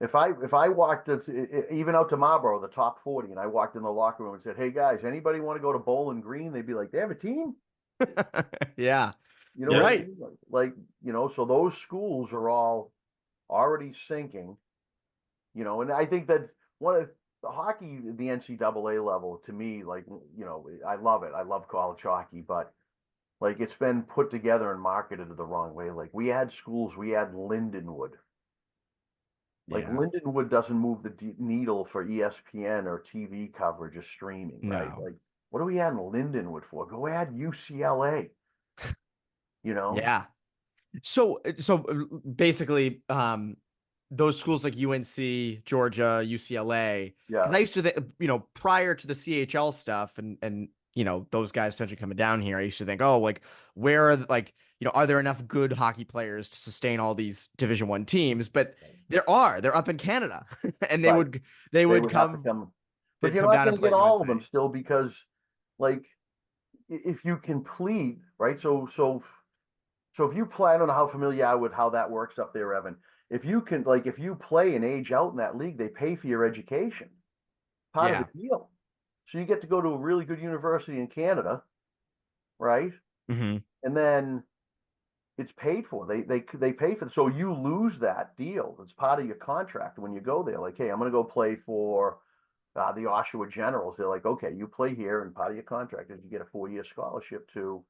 If I walked even out to Marlboro, the top 40, and I walked in the locker room and said, "Hey guys, anybody want to go to Bowling Green?" They'd be like, "They have a team." Yeah, You know what I Yeah. right. mean? So those schools are all already sinking. And I think that one of the hockey, the NCAA level, to me, I love it. I love college hockey, but like it's been put together and marketed the wrong way. Like we had schools, we had Lindenwood. Like Yeah, Lindenwood doesn't move the needle for ESPN or TV coverage or streaming, right? no. Like, what are we adding Lindenwood for? Go add UCLA, you know? Yeah. So basically, those schools like UNC, Georgia, UCLA, because Yeah, I used to think, prior to the CHL stuff and those guys potentially coming down here, I used to think, oh, like where are are there enough good hockey players to sustain all these Division One teams? But they're up in Canada, and they right. would they They would would have to come come, but they'd you're come not down going and to play get at all of them UNC. still because, like, if you complete, right? So if you play, I don't know how familiar you are with how that works up there, Evan. If you play and age out in that league, they pay for your education, part of the Yeah. deal. So you get to go to a really good university in Canada, right? Hmm. And then it's paid for. They pay for it. So you lose that deal. It's part of your contract when you go there. Like, hey, I'm going to go play for the Oshawa Generals. They're like, okay, you play here, and part of your contract is you get a 4-year scholarship to,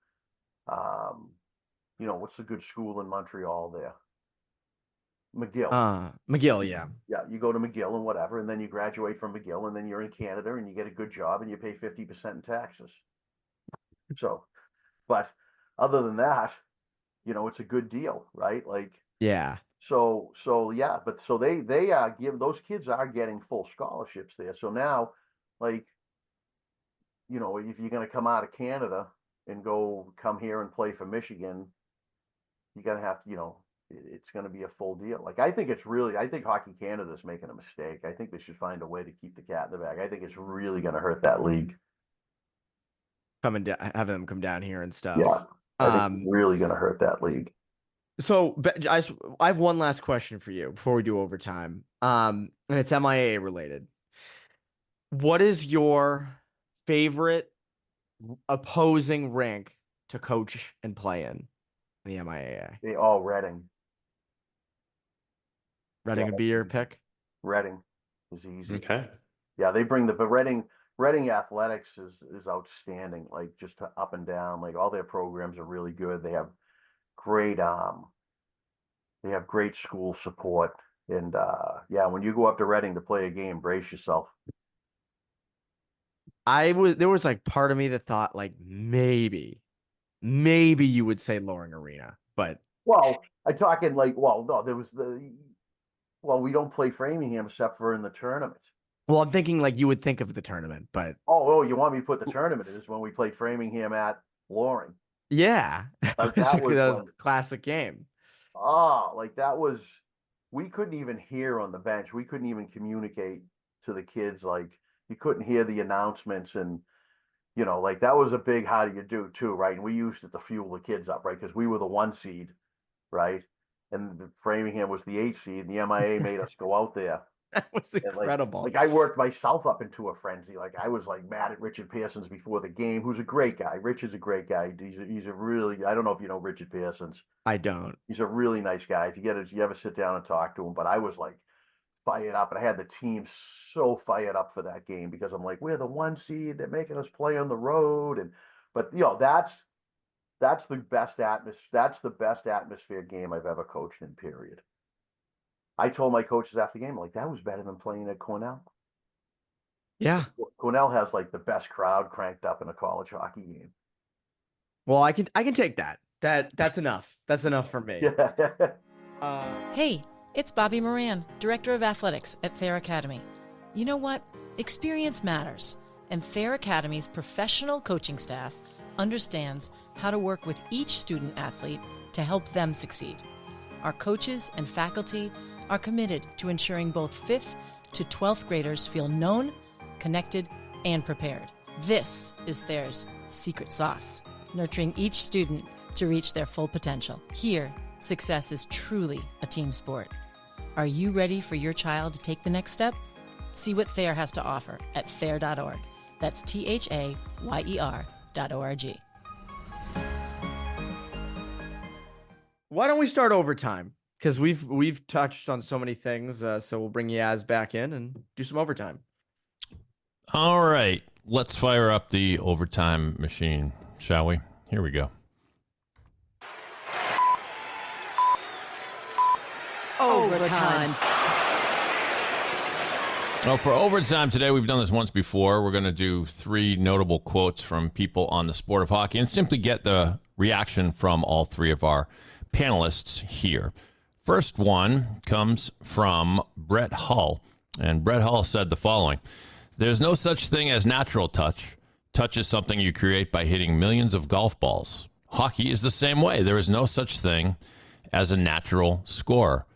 um, what's the good school in Montreal there? McGill. McGill, yeah. Yeah, you go to McGill and whatever, and then you graduate from McGill, and then you're in Canada, and you get a good job, and you pay 50% in taxes. So, but other than that, it's a good deal, right? Like, Yeah. so yeah, but so they are give those kids are getting full scholarships there. So now, like, if you're going to come out of Canada and come here and play for Michigan, you're going to have to, it's going to be a full deal. Like, I think Hockey Canada is making a mistake. I think they should find a way to keep the cat in the bag. I think it's really going to hurt that league. Coming down, having them come down here and stuff. Yeah, I think it's Um, really going to hurt that league. so I have one last question for you before we do overtime. And it's MIAA related. What is your favorite opposing rink to coach and play in the MIAA? They all Reading. Yeah, Reading would be that's your easy. pick? Reading is easy. Okay. Yeah, they bring but Reading athletics is outstanding. Like just up and down. Like all their programs are really good. Great they have great school support. And yeah, when you go up to Reading to play a game, brace yourself. There was like part of me that thought like maybe you would say Loring Arena, but Well, I talking like no, there was we don't play Framingham except for in the tournament. well, I'm thinking like you would think of the tournament, but Oh, you want me to put the tournament is when we played Framingham at Loring. yeah, Like that that was was a when classic game. like that was we couldn't even hear on the bench. We couldn't even communicate to the kids. Like you couldn't hear the announcements, and You know, like that was a big how do you do too, right? And we used it to fuel the kids up, right? Because we were the 1 seed, right? And Framingham was the 8 seed, and the MIA made us go out there. That was And incredible. like I worked myself up into a frenzy. Like I was like mad at Richard Pearsons before the game, who's a great guy. Richard's a great guy. He's a really, I don't know if you know Richard Pearsons. I don't. He's a really nice guy. If you ever sit down and talk to him, but I was like fired up, and I had the team so fired up for that game because I'm like, we're the 1 seed. They're making us play on the road, and but you know that's the best atmosphere. That's the best atmosphere game I've ever coached in. Period. I told my coaches after the game, like that was better than playing at Cornell. Yeah. Cornell has like the best crowd cranked up in a college hockey game. Well, I can take that. That's enough. That's enough for me. Yeah. Hey, it's Bobby Moran, Director of Athletics at Thayer Academy. You know what? Experience matters, and Thayer Academy's professional coaching staff understands how to work with each student athlete to help them succeed. Our coaches and faculty are committed to ensuring both 5th to 12th graders feel known, connected, and prepared. This is Thayer's secret sauce, nurturing each student to reach their full potential. Here, success is truly a team sport. Are you ready for your child to take the next step? See what Thayer has to offer at thayer.org. That's THAYER.org. Why don't we start overtime? Because we've touched on so many things, so we'll bring Yaz back in and do some overtime. All right, let's fire up the overtime machine, shall we? Here we go. Overtime. Well, for overtime today, we've done this once before. We're going to do 3 notable quotes from people on the sport of hockey and simply get the reaction from all 3 of our panelists here. First one comes from Brett Hull, and Brett Hull said the following: "There's no such thing as natural touch. Touch is something you create by hitting millions of golf balls. Hockey is the same way. There is no such thing as a natural scorer."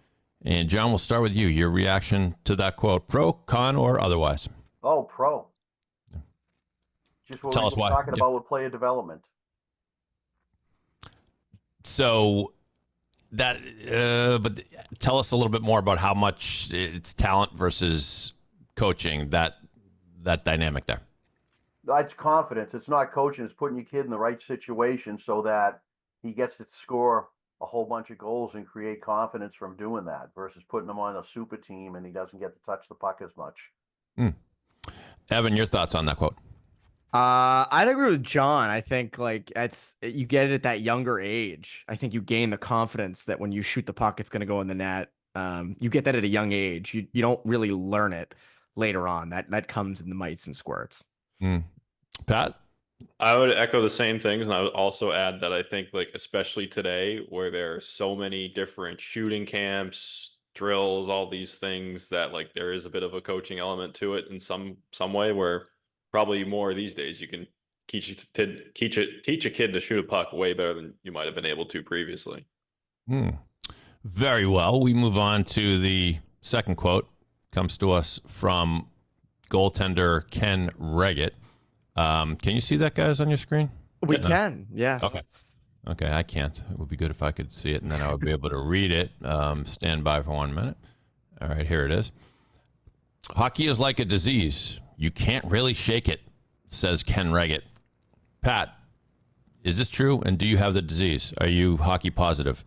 And John, we'll start with you. Your reaction to that quote, pro, con, or otherwise? Oh, pro. Just what Tell we us were why. talking Yeah. about with player development. So that, but tell us a little bit more about how much it's talent versus coaching, that dynamic there. It's confidence. It's not coaching. It's putting your kid in the right situation so that he gets to score a whole bunch of goals and create confidence from doing that versus putting him on a super team and he doesn't get to touch the puck as much. Evan, your thoughts on that quote? I'd agree with John. I think like you get it at that younger age. I think you gain the confidence that when you shoot the puck, it's going to go in the net. You get that at a young age. You don't really learn it later on. That comes in the mites and squirts. Pat? I would echo the same things, and I would also add that I think, like, especially today, where there are so many different shooting camps, drills, all these things, that like there is a bit of a coaching element to it in some way, where probably more these days you can teach a kid to shoot a puck way better than you might have been able to previously. Very well. We move on to the second quote. Comes to us from goaltender Ken Reggett. Can you see that, guys, on your screen? We can, yes. Okay, I can't. It would be good if I could see it, and then I would be able to read it. Stand by for 1 minute. All right, here it is. "Hockey is like a disease. You can't really shake it," says Ken Reggett. Pat, is this true, and do you have the disease? Are you hockey positive?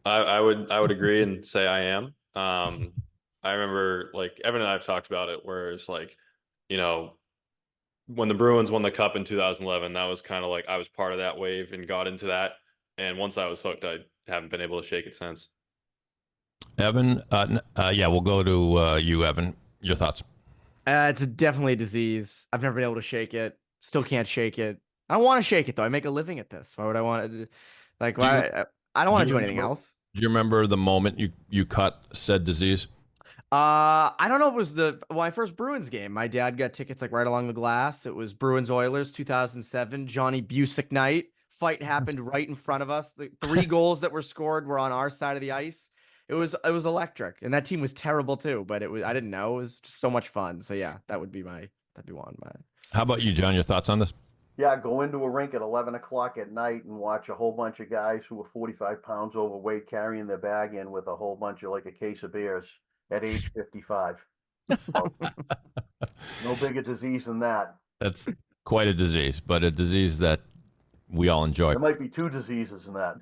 I would agree and say I am. I remember, like, Evan and I have talked about it, where it's like, you know, when the Bruins won the cup in 2011, that was kind of like I was part of that wave and got into that. And once I was hooked, I haven't been able to shake it since. Evan, yeah, we'll go to you, Evan. Your thoughts? It's definitely a disease. I've never been able to shake it. Still can't shake it. I don't want to shake it though. I make a living at this. Why would I want to? Like, why? I don't want to do anything else. Do you remember the moment you caught said disease? I don't know if it was my first Bruins game. My dad got tickets like right along the glass. It was Bruins Oilers 2007. Johnny Busick night. Fight happened right in front of us. The 3 goals that were scored were on our side of the ice. It was electric, and that team was terrible too. But I didn't know. It was just so much fun. So yeah, that'd be one. How about you, John? Your thoughts on this? Yeah, go into a rink at 11 o'clock at night and watch a whole bunch of guys who are 45 pounds overweight carrying their bag in with a whole bunch of like a case of beers at age 55. So, no bigger disease than that. That's quite a disease, but a disease that we all enjoy. There might be two diseases in that.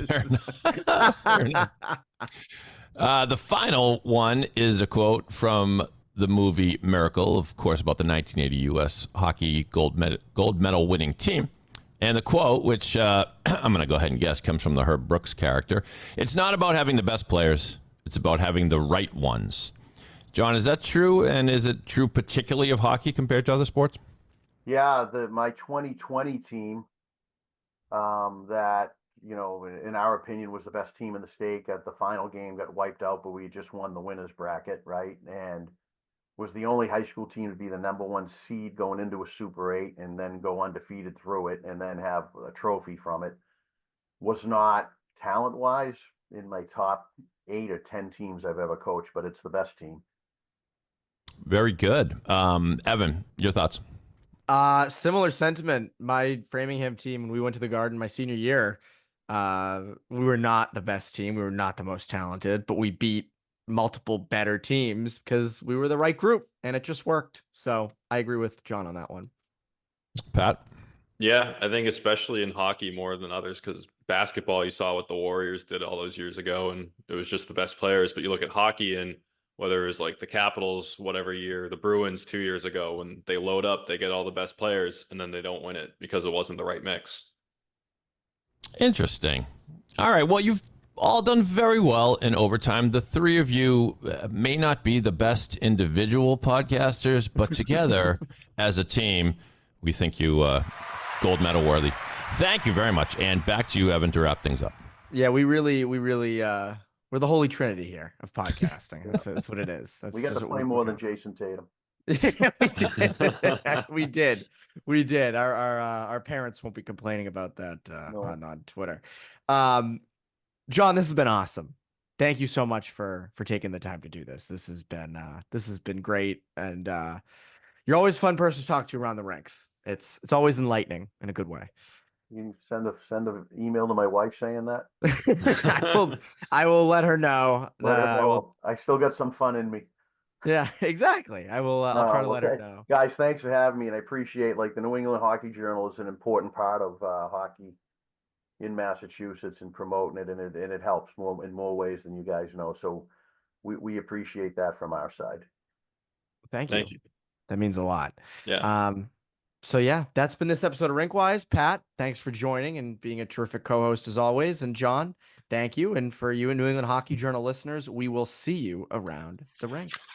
Fair enough. Fair enough. The final one is a quote from the movie Miracle, of course, about the 1980 U.S. hockey gold medal winning team. And the quote, which I'm going to go ahead and guess, comes from the Herb Brooks character. It's not about having the best players. It's about having the right ones. John, is that true? And is it true particularly of hockey compared to other sports? Yeah, my 2020 team, that, you know, in our opinion was the best team in the state, got the final game, got wiped out, but we just won the winners bracket, right? And was the only high school team to be the #1 seed going into a Super 8 and then go undefeated through it and then have a trophy from it. Was not talent-wise in my top 8 or 10 teams I've ever coached, but it's the best team. Very good. Evan, your thoughts? Similar sentiment. My Framingham team, when we went to the Garden my senior year, we were not the best team. We were not the most talented, but we beat multiple better teams because we were the right group and it just worked. So I agree with John on that one. Pat? Yeah, I think especially in hockey more than others, because basketball, you saw what the Warriors did all those years ago, and it was just the best players. But you look at hockey, and whether it was like the Capitals, whatever year, the Bruins 2 years ago, when they load up, they get all the best players, and then they don't win it because it wasn't the right mix. Interesting. All right. Well, you've all done very well in overtime. The three of you may not be the best individual podcasters, but together as a team, we think you gold medal worthy. Thank you very much. And back to you, Evan, to wrap things up. Yeah, we really, we're the holy trinity here of podcasting. That's what it is. We got to play more than Jason Tatum. Yeah, we did. We did. Our parents won't be complaining about that No. on Twitter. John, this has been awesome. Thank you so much for taking the time to do this. This has been great, and you're always a fun person to talk to around the rinks. It's always enlightening in a good way. You can send an email to my wife saying that. I will let her know. Let her know. I still got some fun in me. Yeah, exactly. I'll try to let her know. Guys, thanks for having me, and I appreciate, like, the New England Hockey Journal is an important part of hockey in Massachusetts and promoting it, and it helps more in more ways than you guys know. So we appreciate that from our side. Thank you. That means a lot. Yeah. So yeah, that's been this episode of RinkWise. Pat, thanks for joining and being a terrific co-host as always. And John, thank you. And for you and New England Hockey Journal listeners, we will see you around the rinks.